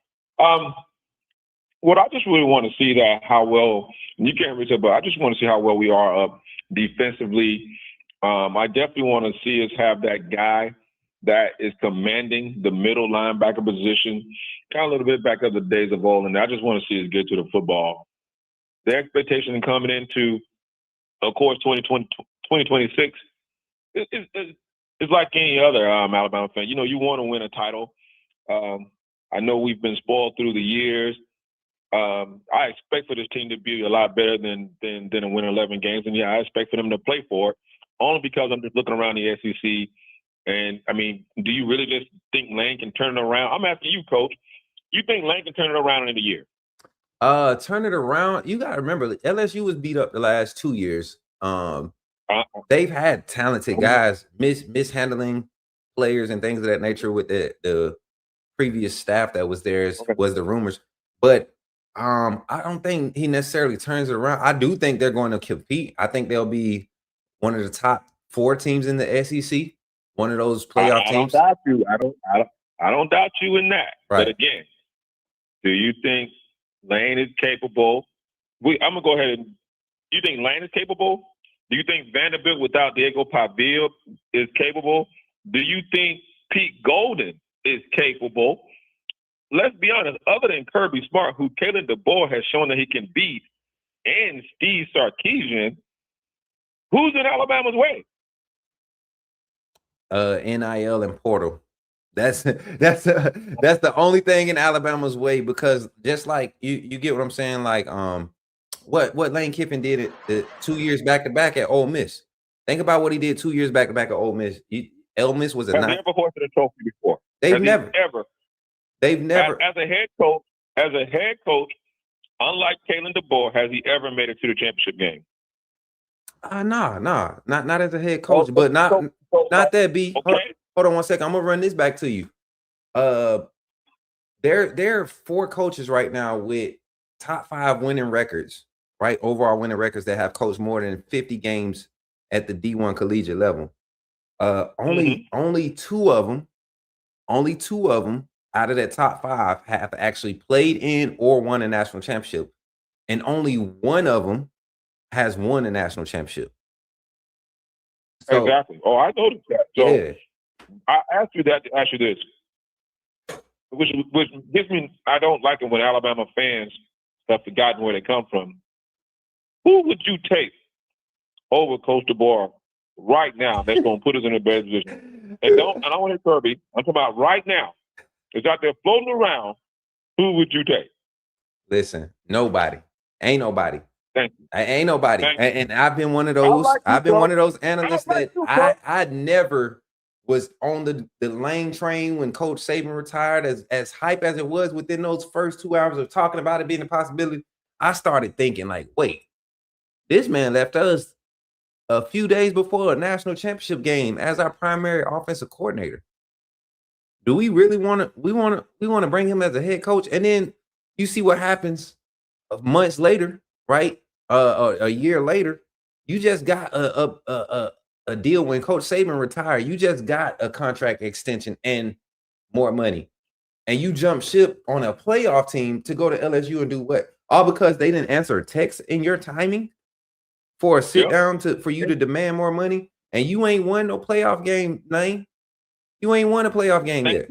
what I just really want to see that how well, you can't really tell, but I just want to see how well we are up defensively. I definitely want to see us have that guy that is commanding the middle linebacker position, kind of a little bit back up the days of old, and I just want to see us get to the football. The expectation coming into, of course, 2026 is like any other Alabama fan. You know, you want to win a title. I know we've been spoiled through the years. I expect for this team to be a lot better than to win 11 games. And, yeah, I expect for them to play for it, only because I'm just looking around the SEC. And, I mean, do you really just think Lane can turn it around? I'm asking you, Coach. You think Lane can turn it around in a year? Turn it around. You got to remember, LSU was beat up the last 2 years. They've had talented guys mishandling players and things of that nature with the previous staff that was there, was the rumors. But I don't think he necessarily turns it around. I do think they're going to compete. I think they'll be one of the top 4 teams in the SEC, one of those playoff teams. I don't doubt you. I don't doubt you in that. Right. But again, do you think Lane is capable? I'm gonna go ahead and. You think Lane is capable? Do you think Vanderbilt without Diego Pavil is capable? Do you think Pete Golden is capable? Let's be honest, other than Kirby Smart, who Kalen DeBoer has shown that he can beat, and Steve Sarkisian, who's in Alabama's way? NIL and portal. That's the only thing in Alabama's way, because just like you get what I'm saying, like what Lane Kiffin did it 2 years back to back at Ole Miss. Think about what he did 2 years back to back at Ole Miss. Ole Miss was a Has he ever hoisted a trophy before? They've never. As a head coach, unlike Kalen DeBoer, has he ever made it to the championship game? Not as a head coach, but not that B. Okay. Hold on 1 second. I'm gonna run this back to you. There are 4 coaches right now with top 5 winning records, right? Overall winning records that have coached more than 50 games at the D1 collegiate level. Only two of them out of that top 5 have actually played in or won a national championship, and only one of them has won a national championship. So, exactly. Oh, I noticed that. So yeah. I asked you that to ask you this, which gives me, I don't like it when Alabama fans have forgotten where they come from. Who would you take over Coach DeBoer right now that's going to put us in a better position? And I don't want to hit Kirby. I'm talking about right now. It's out there floating around. Who would you take? Listen, nobody. Ain't nobody. Thank you. Ain't nobody. And I've been one of those. One of those analysts that I never was on the Lane train when Coach Saban retired. As hype as it was within those first 2 hours of talking about it being a possibility, I started thinking like, wait, this man left us a few days before a national championship game as our primary offensive coordinator. Do we really want to? We want to bring him as a head coach, and then you see what happens months later, right? A year later, you just got a deal when Coach Saban retired. You just got a contract extension and more money, and you jump ship on a playoff team to go to LSU and do what? All because they didn't answer a text in your timing for a sit down for you to demand more money, and you ain't won no playoff game, Lane. You ain't won a playoff game yet.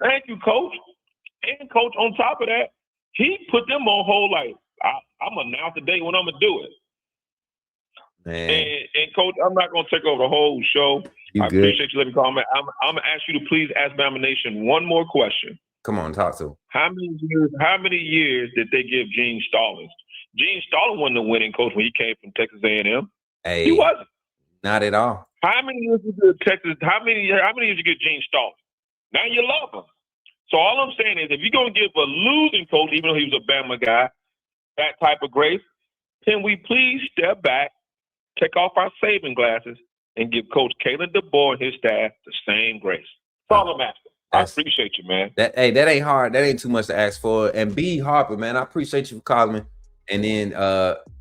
Thank you, Coach. And Coach, on top of that, he put them on hold like, I'm going to announce the day when I'm going to do it. Man. And Coach, I'm not going to take over the whole show. I appreciate you letting me call. I'm going to ask you to please ask Bama Nation one more question. Come on, talk to him. How many years did they give Gene Stallings? Gene Stallings wasn't a winning coach when he came from Texas A&M. Hey, he wasn't. Not at all. How many years did you get Texas? How many years did you get Gene Stallings? Now you love him. So all I'm saying is, if you're going to give a losing coach, even though he was a Bama guy, that type of grace, can we please step back, take off our saving glasses, and give Coach Kalen DeBoer and his staff the same grace? That's all I'm asking. I appreciate you, man. That ain't hard. That ain't too much to ask for. And B Harper, man, I appreciate you for calling me. And then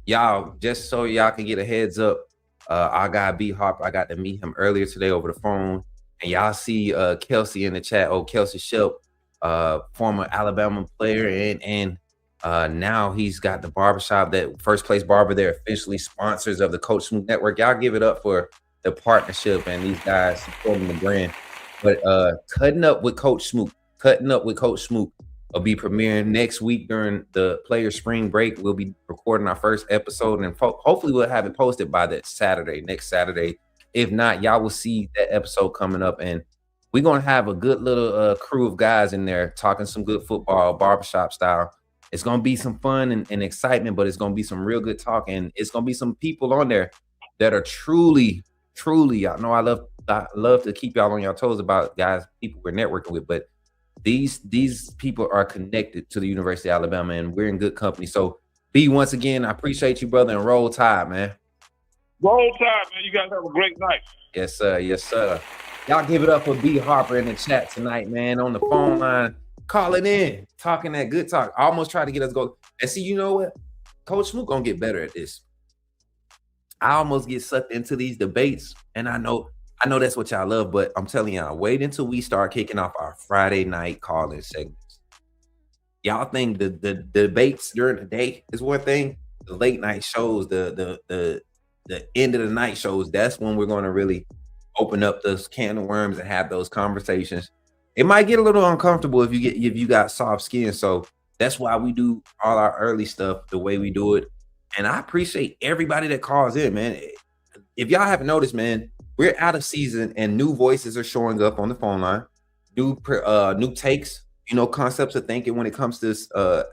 y'all, just so y'all can get a heads up, Our guy B Harper, I got to meet him earlier today over the phone. And y'all see Kelsey in the chat. Oh, Kelsey Shep, former Alabama player, and now he's got the barbershop, that First Place Barber. They're officially sponsors of the Coach Smook Network. Y'all give it up for the partnership and these guys supporting the brand. But Cutting Up with Coach Smook will be premiering next week during the player spring break. We'll be recording our first episode, and hopefully we'll have it posted by that next Saturday. If not, y'all will see that episode coming up, and we're going to have a good little crew of guys in there talking some good football, barbershop style. It's going to be some fun and excitement, but it's going to be some real good talk, and it's going to be some people on there that are truly, I know I love to keep y'all on your toes about guys, people we're networking with, but these people are connected to the University of Alabama, and we're in good company. So, B, once again, I appreciate you, brother, and roll tide, man. Roll tide, man. You guys have a great night. Yes, sir. Yes, sir. Y'all give it up for B Harper in the chat tonight, man, on the phone line, calling in, talking that good talk. I almost tried to get us go. And see, you know what? Coach Smook gonna get better at this. I almost get sucked into these debates, and I know that's what y'all love, but I'm telling y'all, wait until we start kicking off our Friday night call-in segments. Y'all think the debates during the day is one thing. The late night shows, the end of the night shows, that's when we're going to really open up those can of worms and have those conversations. It might get a little uncomfortable if you got soft skin. So that's why we do all our early stuff the way we do it. And I appreciate everybody that calls in, man. If y'all haven't noticed, man, we're out of season and new voices are showing up on the phone line. New takes, concepts of thinking when it comes to this,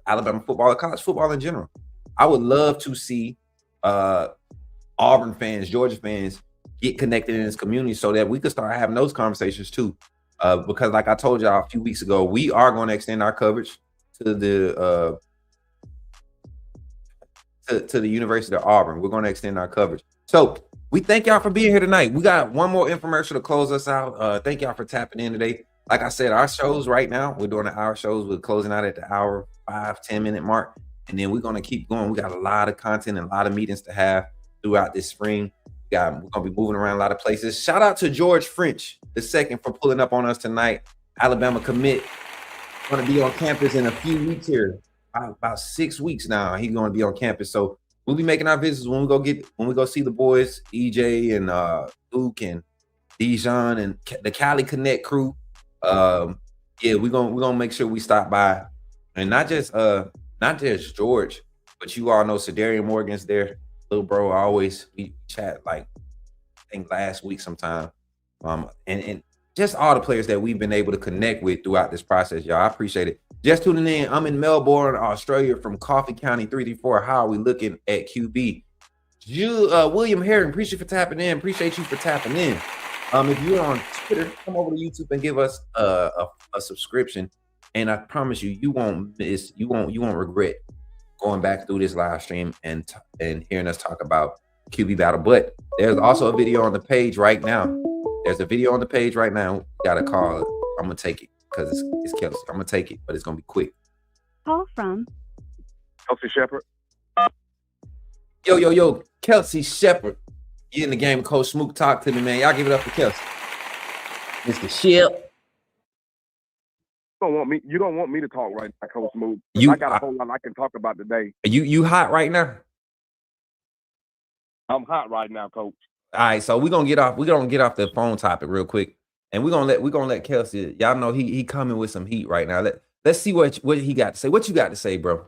Alabama football or college football in general. I would love to see Auburn fans, Georgia fans get connected in this community so that we could start having those conversations too. Because like I told y'all a few weeks ago, we are going to extend our coverage to the to the University of Auburn. We're going to extend our coverage. So we thank y'all for being here tonight. We got one more infomercial to close us out. Thank y'all for tapping in today. Like I said, our shows right now, we're doing the hour shows. We're closing out at the hour 5-10 minute mark. And then we're going to keep going. We got a lot of content and a lot of meetings to have throughout this spring. We're going to be moving around a lot of places. Shout out to George French II for pulling up on us tonight. Alabama commit. Going to be on campus in a few weeks here. About 6 weeks now. He's going to be on campus. So we'll be making our visits when we go see the boys, EJ and Luke and Dijon and the Cali Connect crew. We're gonna make sure we stop by, and not just George, but you all know Sedarian Morgan's there, little bro. We chat like I think last week sometime, and just all the players that we've been able to connect with throughout this process, y'all. I appreciate it. Just tuning in. I'm in Melbourne, Australia, from Coffee County 334. How are we looking at QB? William Herring, appreciate you for tapping in. If you're on Twitter, come over to YouTube and give us a subscription. And I promise you won't regret going back through this live stream and hearing us talk about QB battle. But there's also a video on the page right now. Got a call. I'm gonna take it because it's Kelsey. I'm gonna take it, but it's gonna be quick. Call from Kelsey Shepard. Yo, Kelsey Shepard. You in the game, Coach Smook. Talk to me, man. Y'all give it up for Kelsey. Mr. Shep. You don't want me to talk right now, Coach Smook. I got a whole lot I can talk about today. You hot right now? I'm hot right now, Coach. All right, so we're gonna get off the phone topic real quick, and we're gonna let Kelsey. Y'all know he coming with some heat right now. Let's see what he got to say. What you got to say, bro?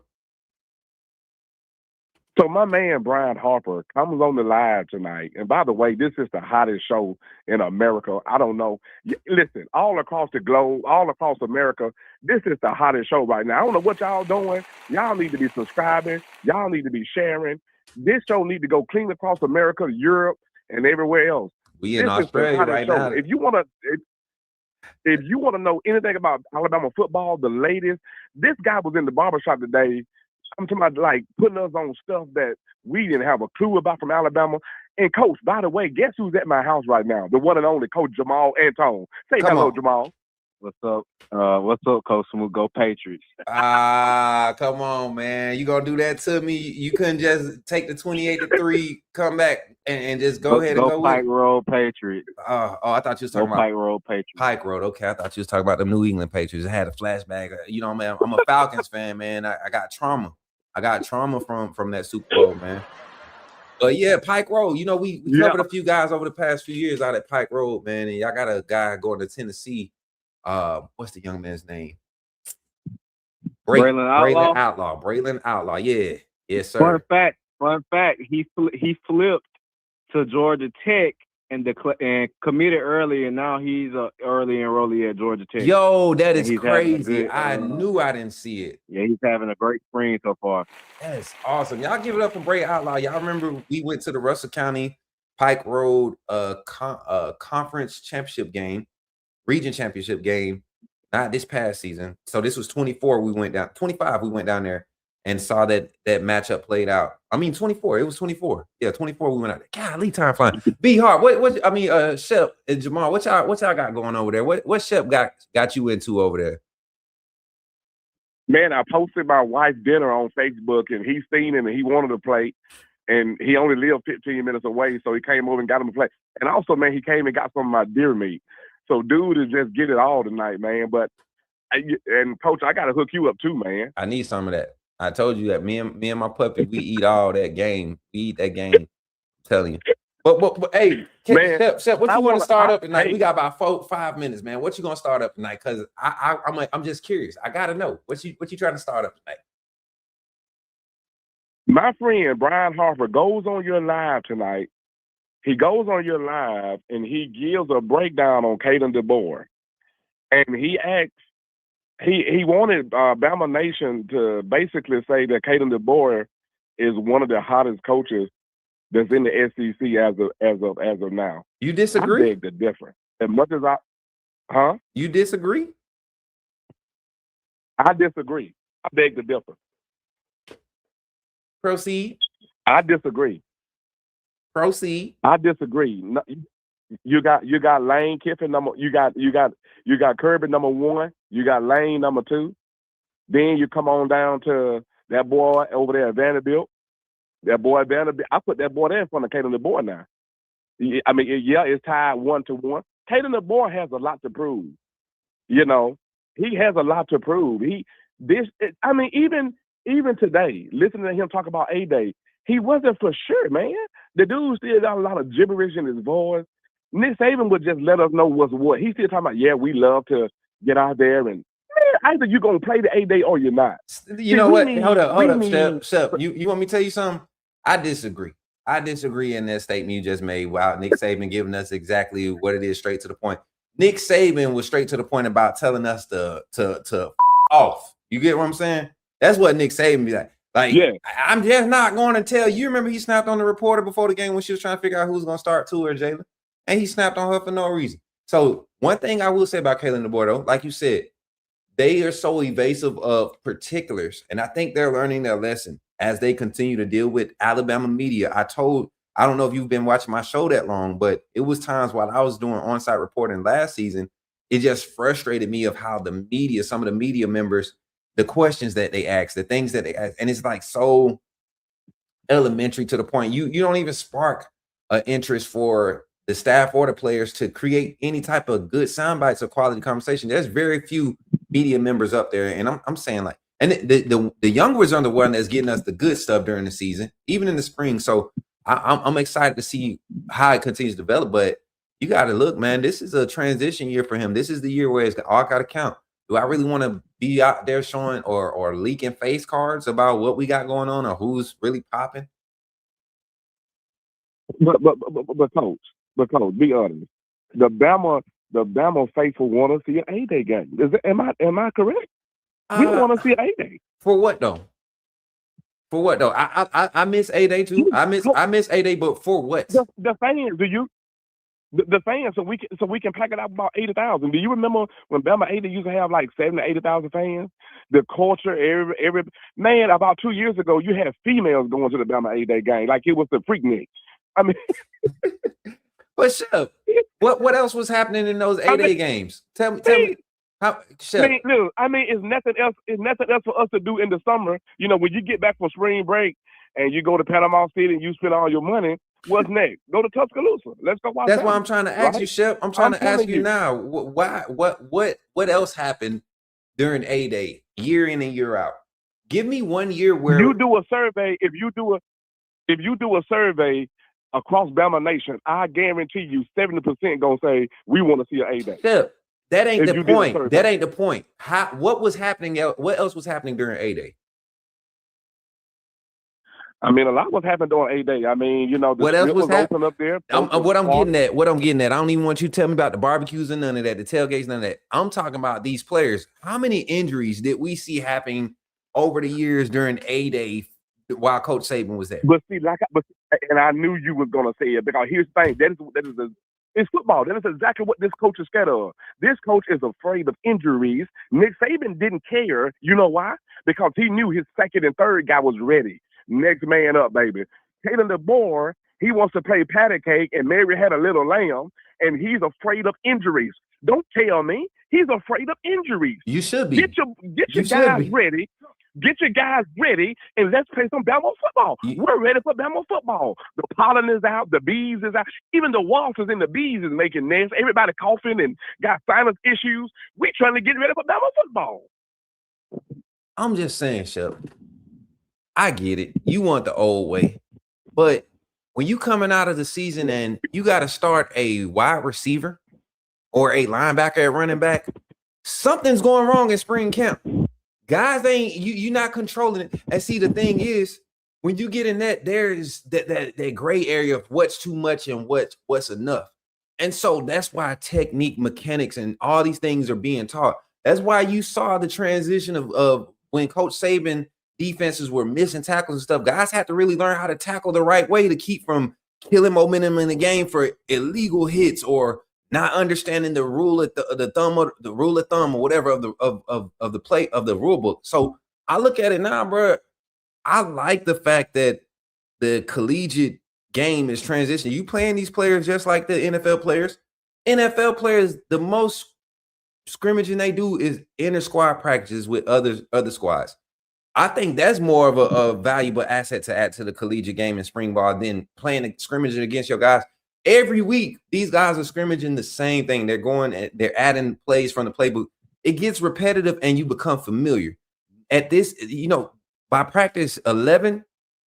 So my man Brian Harper comes on the live tonight, and by the way, this is the hottest show in America. I don't know. Listen, all across the globe, all across America, this is the hottest show right now. I don't know what y'all doing. Y'all need to be subscribing. Y'all need to be sharing. This show need to go clean across America, Europe, and everywhere else. We in Australia right now. If you want to know anything about Alabama football, the latest, this guy was in the barbershop today. I'm talking about like putting us on stuff that we didn't have a clue about from Alabama. And Coach, by the way, guess who's at my house right now? The one and only Coach Jamal Antone. Say hello, Jamal. What's up? What's up, Coach Smook? Go Patriots. Come on, man. You gonna do that to me? You couldn't just take the 28-3, come back and just go ahead and go with Pike Road Patriots. I thought you was talking about Pike Road Patriots. Pike Road. Okay, I thought you was talking about the New England Patriots. I had a flashback. You know, man, I'm a Falcons fan, man. I got trauma. I got trauma from that Super Bowl, man. But yeah, Pike Road. You know, we covered a few guys over the past few years out at Pike Road, man. And y'all got a guy going to Tennessee. What's the young man's name? Braylon Outlaw. Yeah. Yes, sir. Fun fact. He flipped to Georgia Tech and committed early, and now he's a early enrollee at Georgia Tech. Yo, that is crazy. I knew I didn't see it. Yeah, he's having a great spring so far. That's awesome. Y'all give it up for Braylon Outlaw. Y'all remember we went to the Russell County Pike Road conference championship game, region championship game, not this past season. So this was 24. We went down 25. We went down there and saw that matchup played out. I mean, 24. It was 24. Yeah, 24. We went out there. Golly, time flying. B Hart. Shep and Jamal. What y'all got going over there? What Shep got you into over there? Man, I posted my wife's dinner on Facebook, and he seen it, and he wanted to play, and he only lived 15 minutes away, so he came over and got him to play. And also, man, he came and got some of my deer meat. So, dude is just get it all tonight, man. But and Coach, I got to hook you up too, man. I need some of that. I told you that me and my puppy, we eat all that game. We eat that game. I'm telling you. But hey, Shep, what you want to start up tonight? We got about 4-5 minutes, man. What you gonna start up tonight? Because I'm just curious. I gotta know what you trying to start up tonight. My friend Brian Harper goes on your live tonight. He goes on your live and he gives a breakdown on Caden DeBoer, and he asks. He wanted Bama Nation to basically say that Caden DeBoer is one of the hottest coaches that's in the SEC as of now. You disagree? I beg to differ. As much as You disagree? I disagree. I beg to differ. Proceed. I disagree. Proceed. I disagree. No, you got Lane Kiffin you got Kirby number 1. You got Lane number 2. Then you come on down to that boy over there at Vanderbilt. That boy Vanderbilt. I put that boy there in front of Caden DeBoer now. I mean, yeah, it's tied 1-1. Caden DeBoer has a lot to prove. You know, he has a lot to prove. Even today, listening to him talk about A-Day, he wasn't for sure, man. The dude still got a lot of gibberish in his voice. Nick Saban would just let us know what's what. He's still talking about, yeah, we love to get out there and either you're going to play the A-Day or you're not. You know what? Hold up, Shep. You want me to tell you something? I disagree. I disagree in that statement you just made. Wow, Nick Saban giving us exactly what it is, straight to the point. Nick Saban was straight to the point about telling us to off. You get what I'm saying? That's what Nick Saban be like. Like, yeah. I'm just not going to tell you. Remember he snapped on the reporter before the game when she was trying to figure out who was going to start Tua or Jalen? And he snapped on her for no reason. So one thing I will say about Caden DeBoer, though, like you said, they are so evasive of particulars. And I think they're learning their lesson as they continue to deal with Alabama media. I don't know if you've been watching my show that long, but it was times while I was doing on-site reporting last season, it just frustrated me of how the media, some of the media members, the questions that they ask, the things that they ask, and it's like so elementary to the point you don't even spark an interest for the staff or the players to create any type of good sound bites or quality conversation. There's very few media members up there, and I'm saying like, and the young ones are the one that's getting us the good stuff during the season, even in the spring. So I'm excited to see how it continues to develop. But you got to look, man. This is a transition year for him. This is the year where it's all got to count. Do I really want to be out there showing or leaking face cards about what we got going on or who's really popping? But coach, be honest. The Bama faithful want to see an A-Day game. Am I correct? We want to see an A-Day. For what though? For what though? I miss A-Day too. I miss A-Day, but for what? The fans, do you? The fans, so we can pack it out about 80,000. Do you remember when Bama A-Day used to have like 70,000 to 80,000 fans? The culture, every man. About 2 years ago, you had females going to the Bama A-Day game like it was the Freaknik. I mean, but Shep, what else was happening in those A-Day games? Tell me. Look, it's nothing else. It's nothing else for us to do in the summer. You know, when you get back from spring break and you go to Panama City and you spend all your money, what's next? Go to Tuscaloosa. Let's go watch. That's why I'm trying to ask you, Shep. I'm trying to ask you now. What else happened during A-Day, year in and year out? Give me 1 year where you do a survey. If you do a survey across Bama Nation, I guarantee you 70% gonna say we want to see an A-Day. Shep, that ain't the point. That ain't the point. What was happening? What else was happening during A-Day? I mean, a lot was happening during A-Day. I mean, you know, the what else was open up there. What I'm getting at, I don't even want you to tell me about the barbecues and none of that, the tailgates, none of that. I'm talking about these players. How many injuries did we see happening over the years during A-Day while Coach Saban was there? But see, and I knew you was gonna say it, because here's the thing: it's football. That is exactly what this coach is scared of. This coach is afraid of injuries. Nick Saban didn't care. You know why? Because he knew his second and third guy was ready. Next man up, baby. Taylor DeBoer, he wants to play patty cake, and Mary had a little lamb, and he's afraid of injuries. Don't tell me he's afraid of injuries. You should be. Get your guys ready. Get your guys ready, and let's play some Bama football. We're ready for Bama football. The pollen is out. The bees is out. Even the wasps and the bees is making nests. Everybody coughing and got sinus issues. We're trying to get ready for Bama football. I'm just saying, Shep. I get it. You want the old way. But when you coming out of the season and you got to start a wide receiver or a linebacker at running back, something's going wrong in spring camp. Guys you're not controlling it. And see, the thing is, when you get in that, there's that gray area of what's too much and what's enough. And so that's why technique, mechanics, and all these things are being taught. That's why you saw the transition of when Coach Saban defenses were missing tackles and stuff. Guys have to really learn how to tackle the right way to keep from killing momentum in the game for illegal hits or not understanding the rule of the rule of thumb or whatever of the play of the rule book. So I look at it now, bro. I like the fact that the collegiate game is transitioning. You playing these players just like the NFL players. NFL players, the most scrimmaging they do is inter squad practices with other squads. I think that's more of a valuable asset to add to the collegiate game in spring ball than playing a scrimmaging against your guys. Every week, these guys are scrimmaging the same thing. They're adding plays from the playbook. It gets repetitive and you become familiar. At this, by practice 11,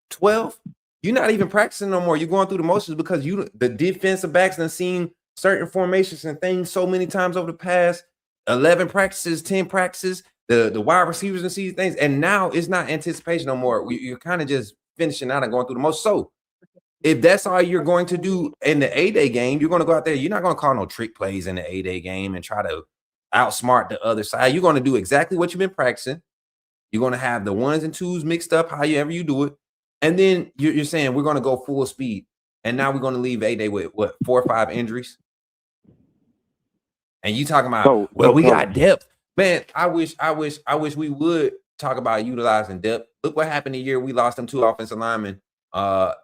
12, you're not even practicing no more. You're going through the motions because the defensive backs have seen certain formations and things so many times over the past 11 practices, 10 practices. The wide receivers and see things, and now it's not anticipation no more. You're kind of just finishing out and going through the most. So if that's all you're going to do in the A-Day game, you're going to go out there. You're not going to call no trick plays in the A-Day game and try to outsmart the other side. You're going to do exactly what you've been practicing. You're going to have the ones and twos mixed up however you do it. And then you're saying we're going to go full speed. And now we're going to leave A-Day with, 4 or 5 injuries. And you talking about, we got depth. Man, I wish we would talk about utilizing depth. Look what happened the year we lost them 2 offensive linemen. Caden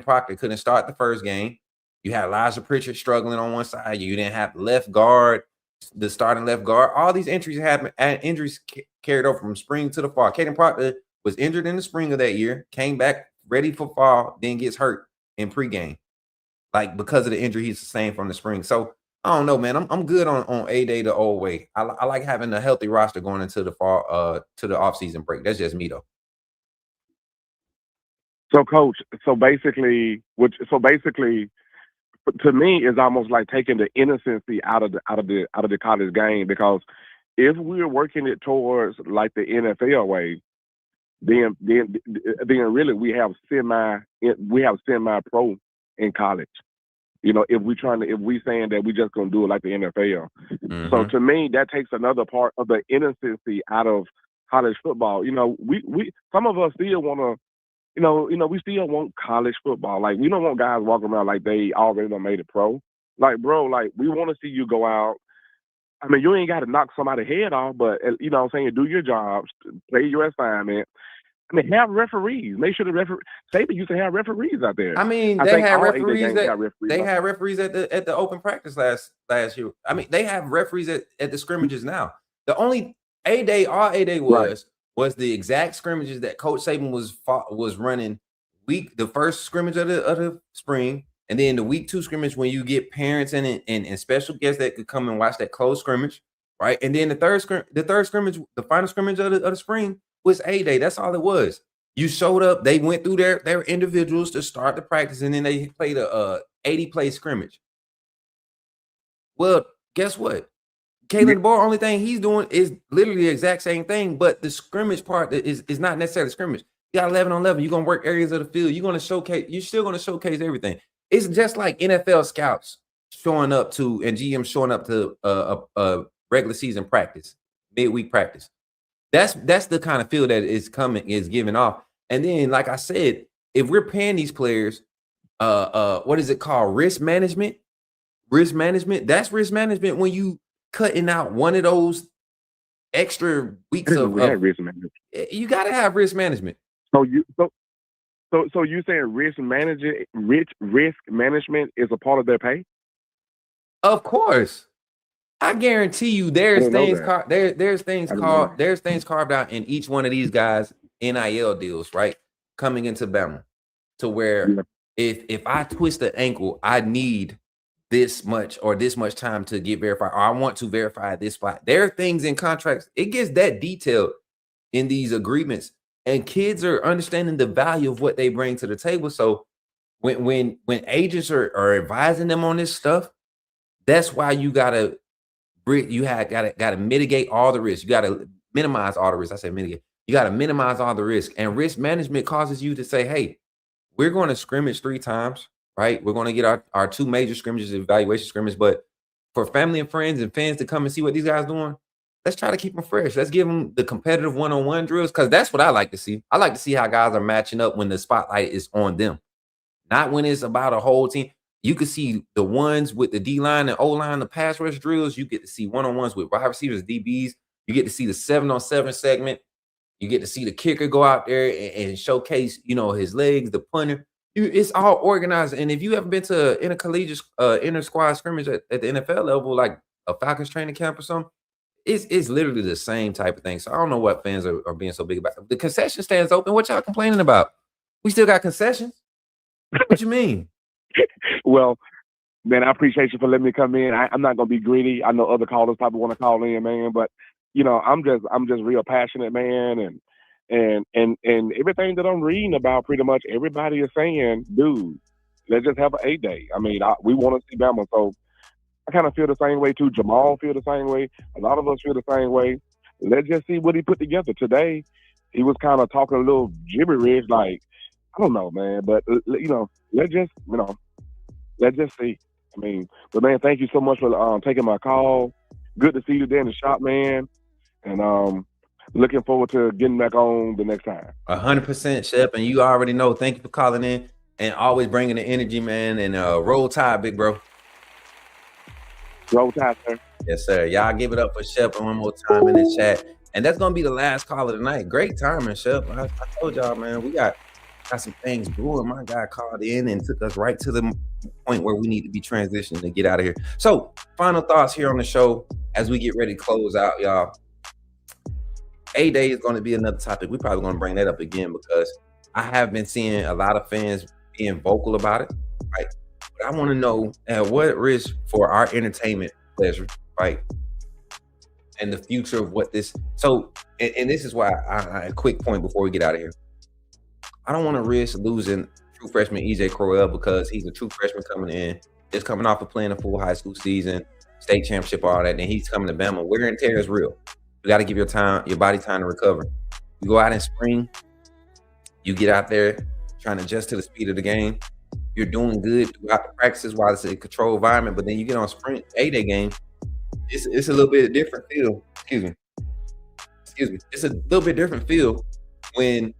Proctor couldn't start the first game. You had Elijah Pritchard struggling on one side. You didn't have left guard, the starting left guard. All these injuries carried over from spring to the fall. Caden Proctor was injured in the spring of that year, came back ready for fall, then gets hurt in pregame, because of the injury he sustained from the spring. So I don't know, man. I'm good on A-Day the old way. I like having a healthy roster going into the fall, to the offseason break. That's just me though. So, Coach, basically, to me, it's almost like taking the innocency out of the college game, because if we're working it towards like the NFL way, then really we have semi-pro in college. If we saying that we just gonna do it like the NFL. Mm-hmm. So to me, that takes another part of the innocency out of college football. We some of us still wanna, we still want college football. Like, we don't want guys walking around like they already done made it pro. Like, bro, we want to see you go out. I mean, you ain't got to knock somebody's head off, but, you know what I'm saying, do your job, play your assignment, I mean, have referees. Make sure the Saban used to have referees out there. I mean, I they think had all 8-day referees games that got referees. they out had referees at the open practice last year. I mean, they have referees at the scrimmages now. The only all A-Day was the exact scrimmages that Coach Saban was running the first scrimmage of the spring, and then the week 2 scrimmage when you get parents and special guests that could come and watch that closed scrimmage, right? And then the third scrimmage, the final scrimmage of the spring was A-Day. That's all it was. You showed up, they went through their individuals to start the practice, and then they played a 80-play scrimmage. Well, guess what? Kalen DeBoer, only thing he's doing is literally the exact same thing, but the scrimmage part is not necessarily scrimmage. You got 11 on 11. You're going to work areas of the field. You're still going to showcase everything. It's just like NFL scouts showing up to and GM showing up to a regular season practice, midweek practice. That's the kind of feel that is giving off. And then, like I said, if we're paying these players, what is it called? Risk management. That's risk management when you cutting out one of those extra weeks of risk management. You got to have risk management. So you saying risk management is a part of their pay? Of course. I guarantee you there's things carved out in each one of these guys' NIL deals, right? Coming into Bama to where if I twist an ankle, I need this much time to get verified, or I want to verify this spot. There are things in contracts. It gets that detailed in these agreements, and kids are understanding the value of what they bring to the table. So when agents are advising them on this stuff, that's why you gotta mitigate all the risk. You gotta minimize all the risk. I said mitigate. You gotta minimize all the risk, and risk management causes you to say, hey, we're going to scrimmage 3 times. Right, we're going to get our 2 major scrimmages, evaluation scrimmages, but for family and friends and fans to come and see what these guys are doing, let's try to keep them fresh. Let's give them the competitive one-on-one drills, because that's what I like to see. I like to see how guys are matching up when the spotlight is on them, not when it's about a whole team. You can see the ones with the D-line and O-line, the pass rush drills. You get to see one-on-ones with wide receivers, DBs. You get to see the 7-on-7 segment. You get to see the kicker go out there and showcase, his legs, the punter. It's all organized. And if you haven't been to an intercollegiate inter-squad scrimmage at the NFL level, like a Falcons training camp or something, it's literally the same type of thing. So I don't know what fans are being so big about. The concession stands open. What y'all complaining about? We still got concessions. What you mean? Well, man, I appreciate you for letting me come in. I'm not gonna be greedy. I know other callers probably want to call in, man, but I'm just real passionate, man, and everything that I'm reading about, pretty much everybody is saying, dude, let's just have an 8-day. I mean, we want to see Bama, so I kind of feel the same way too. Jamal feel the same way. A lot of us feel the same way. Let's just see what he put together today. He was kind of talking a little gibberish, like, I don't know, man, but let's just see. I mean, but man, thank you so much for taking my call. Good to see you there in the shop, man, and looking forward to getting back on the next time. 100%, Shep, and you already know. Thank you for calling in and always bringing the energy, man. And roll tide, big bro. Roll tide, sir. Yes, sir. Y'all give it up for Shep one more time in the chat. And that's gonna be the last call of the night. Great timing, Shep. I told y'all, man, we got some things brewing. My guy called in and took us right to the point where we need to be transitioning to get out of here. So, final thoughts here on the show as we get ready to close out, y'all. 8-day is going to be another topic. We're probably going to bring that up again because I have been seeing a lot of fans being vocal about it, right? But I want to know at what risk for our entertainment pleasure, right? And the future of what this. So, and this is why a quick point before we get out of here. I don't want to risk losing true freshman EJ Crowell because he's a true freshman coming in, just coming off of playing a full high school season, state championship, all that. And he's coming to Bama. Wear and tear is real. You got to give your body time to recover. You go out in spring, you get out there trying to adjust to the speed of the game. You're doing good throughout the practices while it's a controlled environment, but then you get on sprint 8-day game. It's a little bit different feel. Excuse me. It's a little bit different feel when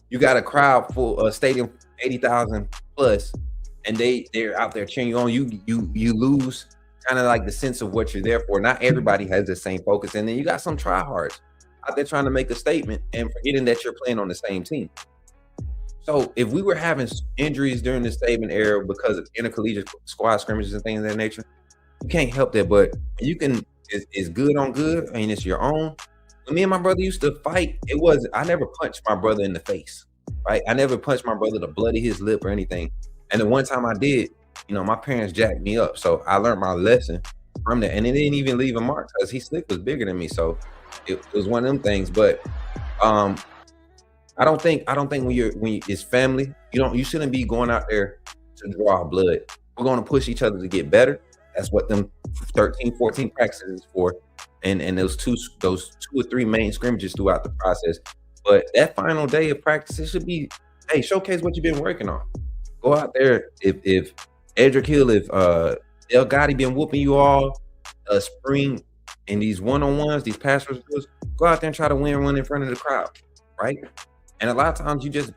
you got a crowd full, a stadium 80,000 plus, and they're out there cheering you on. You lose kind of like the sense of what you're there for. Not everybody has the same focus, and then you got some tryhards. out there trying to make a statement and forgetting that you're playing on the same team. So if we were having injuries during the Saban era because of intercollegiate squad scrimmages and things of that nature, you can't help that. But you can, it's good on good. I mean, it's your own. When me and my brother used to fight, I never punched my brother in the face, right? I never punched my brother to bloody his lip or anything. And the one time I did, my parents jacked me up. So I learned my lesson from that. And it didn't even leave a mark because Slick was bigger than me. So it was one of them things. But I don't think when it's family, you shouldn't be going out there to draw blood. We're going to push each other to get better. That's what them 13, 14 practices is for. And those two or three main scrimmages throughout the process. But that final day of practice, it should be, hey, showcase what you've been working on. Go out there. If Edric Hill, if El Gotti been whooping you all spring in these one-on-ones, these pass rush drills, go out there and try to win one in front of the crowd, right? And a lot of times you just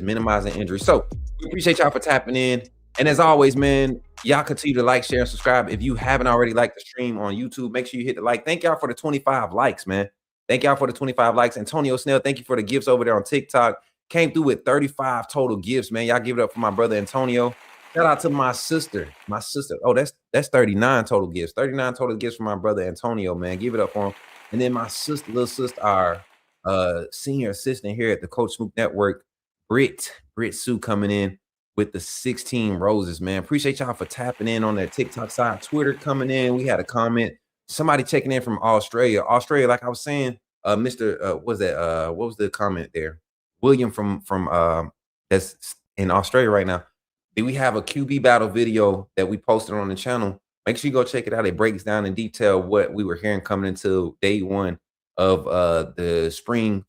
minimizing injuries. So we appreciate y'all for tapping in. And as always, man, y'all continue to like, share, and subscribe. If you haven't already liked the stream on YouTube, make sure you hit the like. Thank y'all for the 25 likes, man. Thank y'all for the 25 likes. Antonio Snell, thank you for the gifts over there on TikTok. Came through with 35 total gifts, man. Y'all give it up for my brother Antonio. Shout out to my sister. Oh, that's 39 total gifts. 39 total gifts for my brother Antonio, man. Give it up for him. And then my little sister, our senior assistant here at the Coach Smook Network, Britt Sue, coming in with the 16 roses, man. Appreciate y'all for tapping in on that TikTok side. Twitter coming in. We had a comment. Somebody checking in from Australia. Like I was saying, what was the comment there? William from that's in Australia right now. Did we have a QB battle video that we posted on the channel? Make sure you go check it out. It breaks down in detail what we were hearing coming into day one of the spring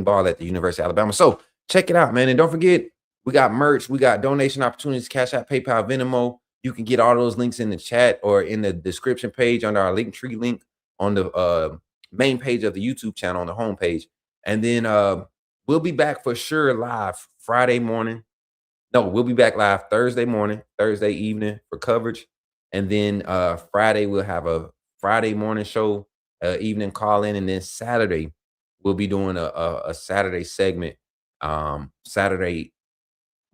ball at the University of Alabama. So check it out, man. And don't forget, we got merch. We got donation opportunities, Cashapp, PayPal, Venmo. You can get all those links in the chat or in the description page under our Linktree link on the main page of the YouTube channel on the homepage. And then we'll be back for sure live Friday morning. No, we'll be back live Thursday morning, Thursday evening for coverage. And then Friday, we'll have a Friday morning show, evening call in. And then Saturday, we'll be doing a Saturday segment, Saturday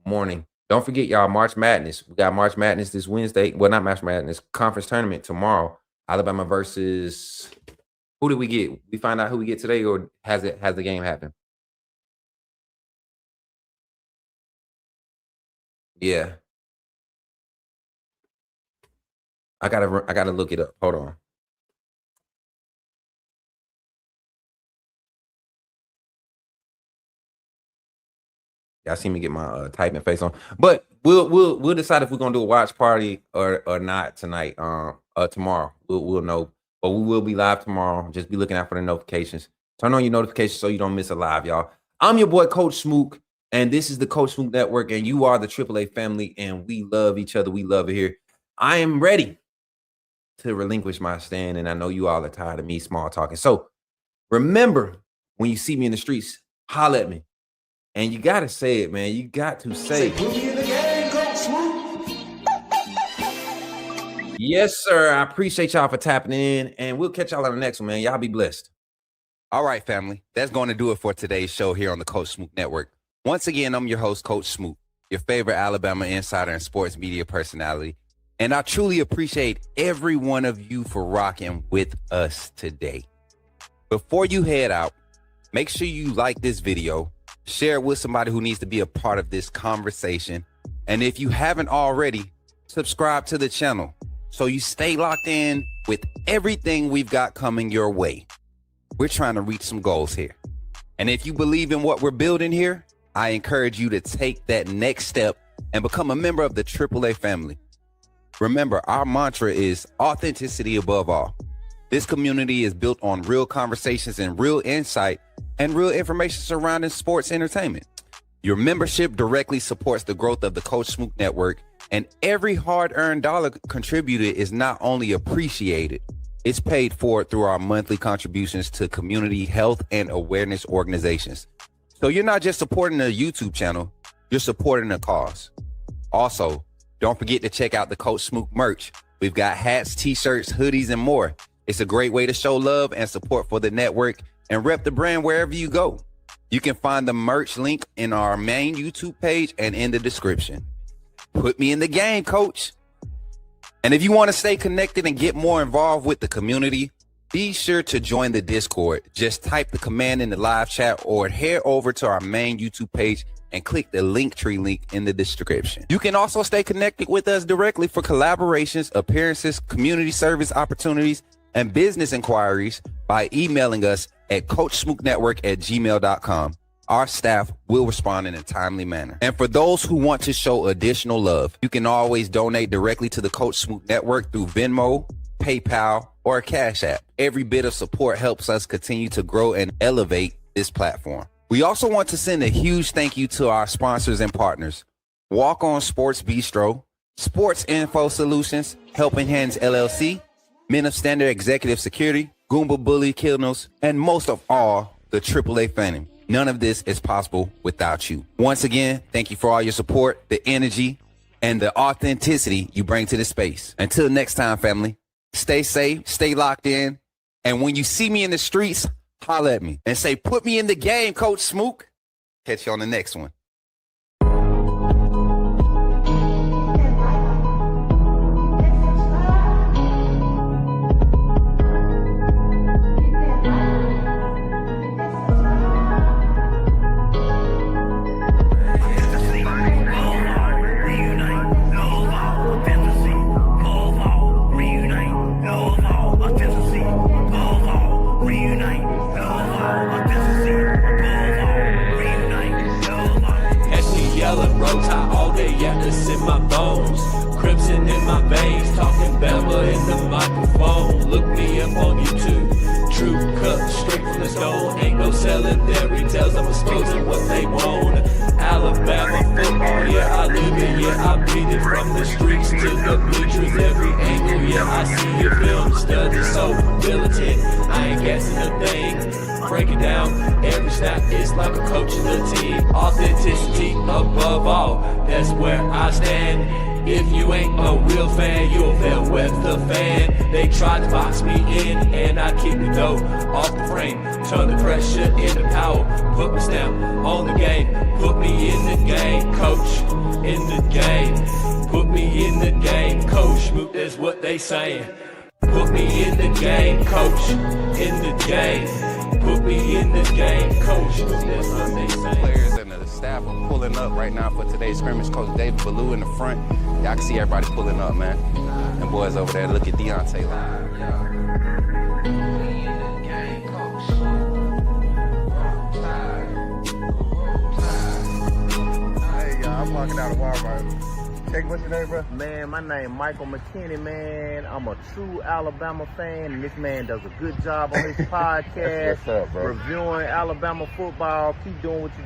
morning. Don't forget, y'all, March Madness. We got March Madness this Wednesday. Well, not March Madness, conference tournament tomorrow. Alabama versus, who did we get? We find out who we get today, or has the game happened? Yeah. I gotta look it up. Hold on. Y'all see me get my typing face on, but we'll decide if we're gonna do a watch party or not tonight. Tomorrow we'll know, but we will be live tomorrow. Just be looking out for the notifications. Turn on your notifications so you don't miss a live, y'all. I'm your boy Coach Smook, and this is the Coach Smook Network, and you are the AAA family, and we love each other. We love it here. I am ready to relinquish my stand, and I know you all are tired of me small talking. So remember, when you see me in the streets, holler at me. And you got to say it, man. You got to say it. Yes, sir. I appreciate y'all for tapping in, and we'll catch y'all on the next one, man. Y'all be blessed. All right, family. That's going to do it for today's show here on the Coach Smook Network. Once again, I'm your host, Coach Smook, your favorite Alabama insider and sports media personality. And I truly appreciate every one of you for rocking with us today. Before you head out, make sure you like this video, share it with somebody who needs to be a part of this conversation. And if you haven't already, subscribe to the channel so you stay locked in with everything we've got coming your way. We're trying to reach some goals here. And if you believe in what we're building here, I encourage you to take that next step and become a member of the AAA family. Remember, our mantra is authenticity above all. This community is built on real conversations and real insight and real information surrounding sports entertainment. Your membership directly supports the growth of the Coach Smook Network, and every hard-earned dollar contributed is not only appreciated, it's paid for through our monthly contributions to community health and awareness organizations. So you're not just supporting a YouTube channel, you're supporting a cause. Also, don't forget to check out the Coach Smook merch. We've got hats, t-shirts, hoodies, and more. It's a great way to show love and support for the network, and rep the brand wherever you go. You can find the merch link in our main YouTube page and in the description. Put me in the game, coach. And if you want to stay connected and get more involved with the community, be sure to join the Discord. Just type the command in the live chat or head over to our main YouTube page and click the Linktree link in the description. You can also stay connected with us directly for collaborations, appearances, community service opportunities, and business inquiries by emailing us at coachsmooknetwork@gmail.com. Our staff will respond in a timely manner. And for those who want to show additional love, you can always donate directly to the Coach Smook Network through Venmo, PayPal, or Cashapp. Every bit of support helps us continue to grow and elevate this platform. We also want to send a huge thank you to our sponsors and partners: Walk On Sports Bistro, Sports Info Solutions, Helping Hands LLC, Men of Standard Executive Security, Goomba Bully Killnos, and most of all, the AAA Phantom. None of this is possible without you. Once again, thank you for all your support, the energy, and the authenticity you bring to the space. Until next time, family, stay safe, stay locked in, and when you see me in the streets, holler at me and say, put me in the game, Coach Smook. Catch you on the next one. In my bones, crimson in my veins, talking Bama in the microphone. Look me up on YouTube, true cut, straight from the stone. Ain't no selling their retails, I'm exposing what they want. Alabama football, yeah, I live it, yeah, I breathe it. From the streets to the bleachers, every angle, yeah, I see it, film, study, so militant. I ain't guessing a thing. Break it down, every snap is like a coach of the team. Authenticity above all, that's where I stand. If you ain't a real fan, you'll fail with the fan. They tried to box me in, and I keep the dough off the frame. Turn the pressure into power, put my stamp on the game. Put me in the game, coach, in the game. Put me in the game, coach, Smook, that's what they saying. Put me in the game, coach, in the game. Put me in the game, coach. That's what they say. Players and the staff are pulling up right now for today's scrimmage. Coach David Ballou in the front. Y'all can see everybody pulling up, man. And boys over there, look at Deontay. Hey, y'all, I'm walking out of Walmart. What's your name, bro? Man, my name Michael McKinney, man. I'm a true Alabama fan, and this man does a good job on his podcast. What's up, bro? Reviewing Alabama football. Keep doing what you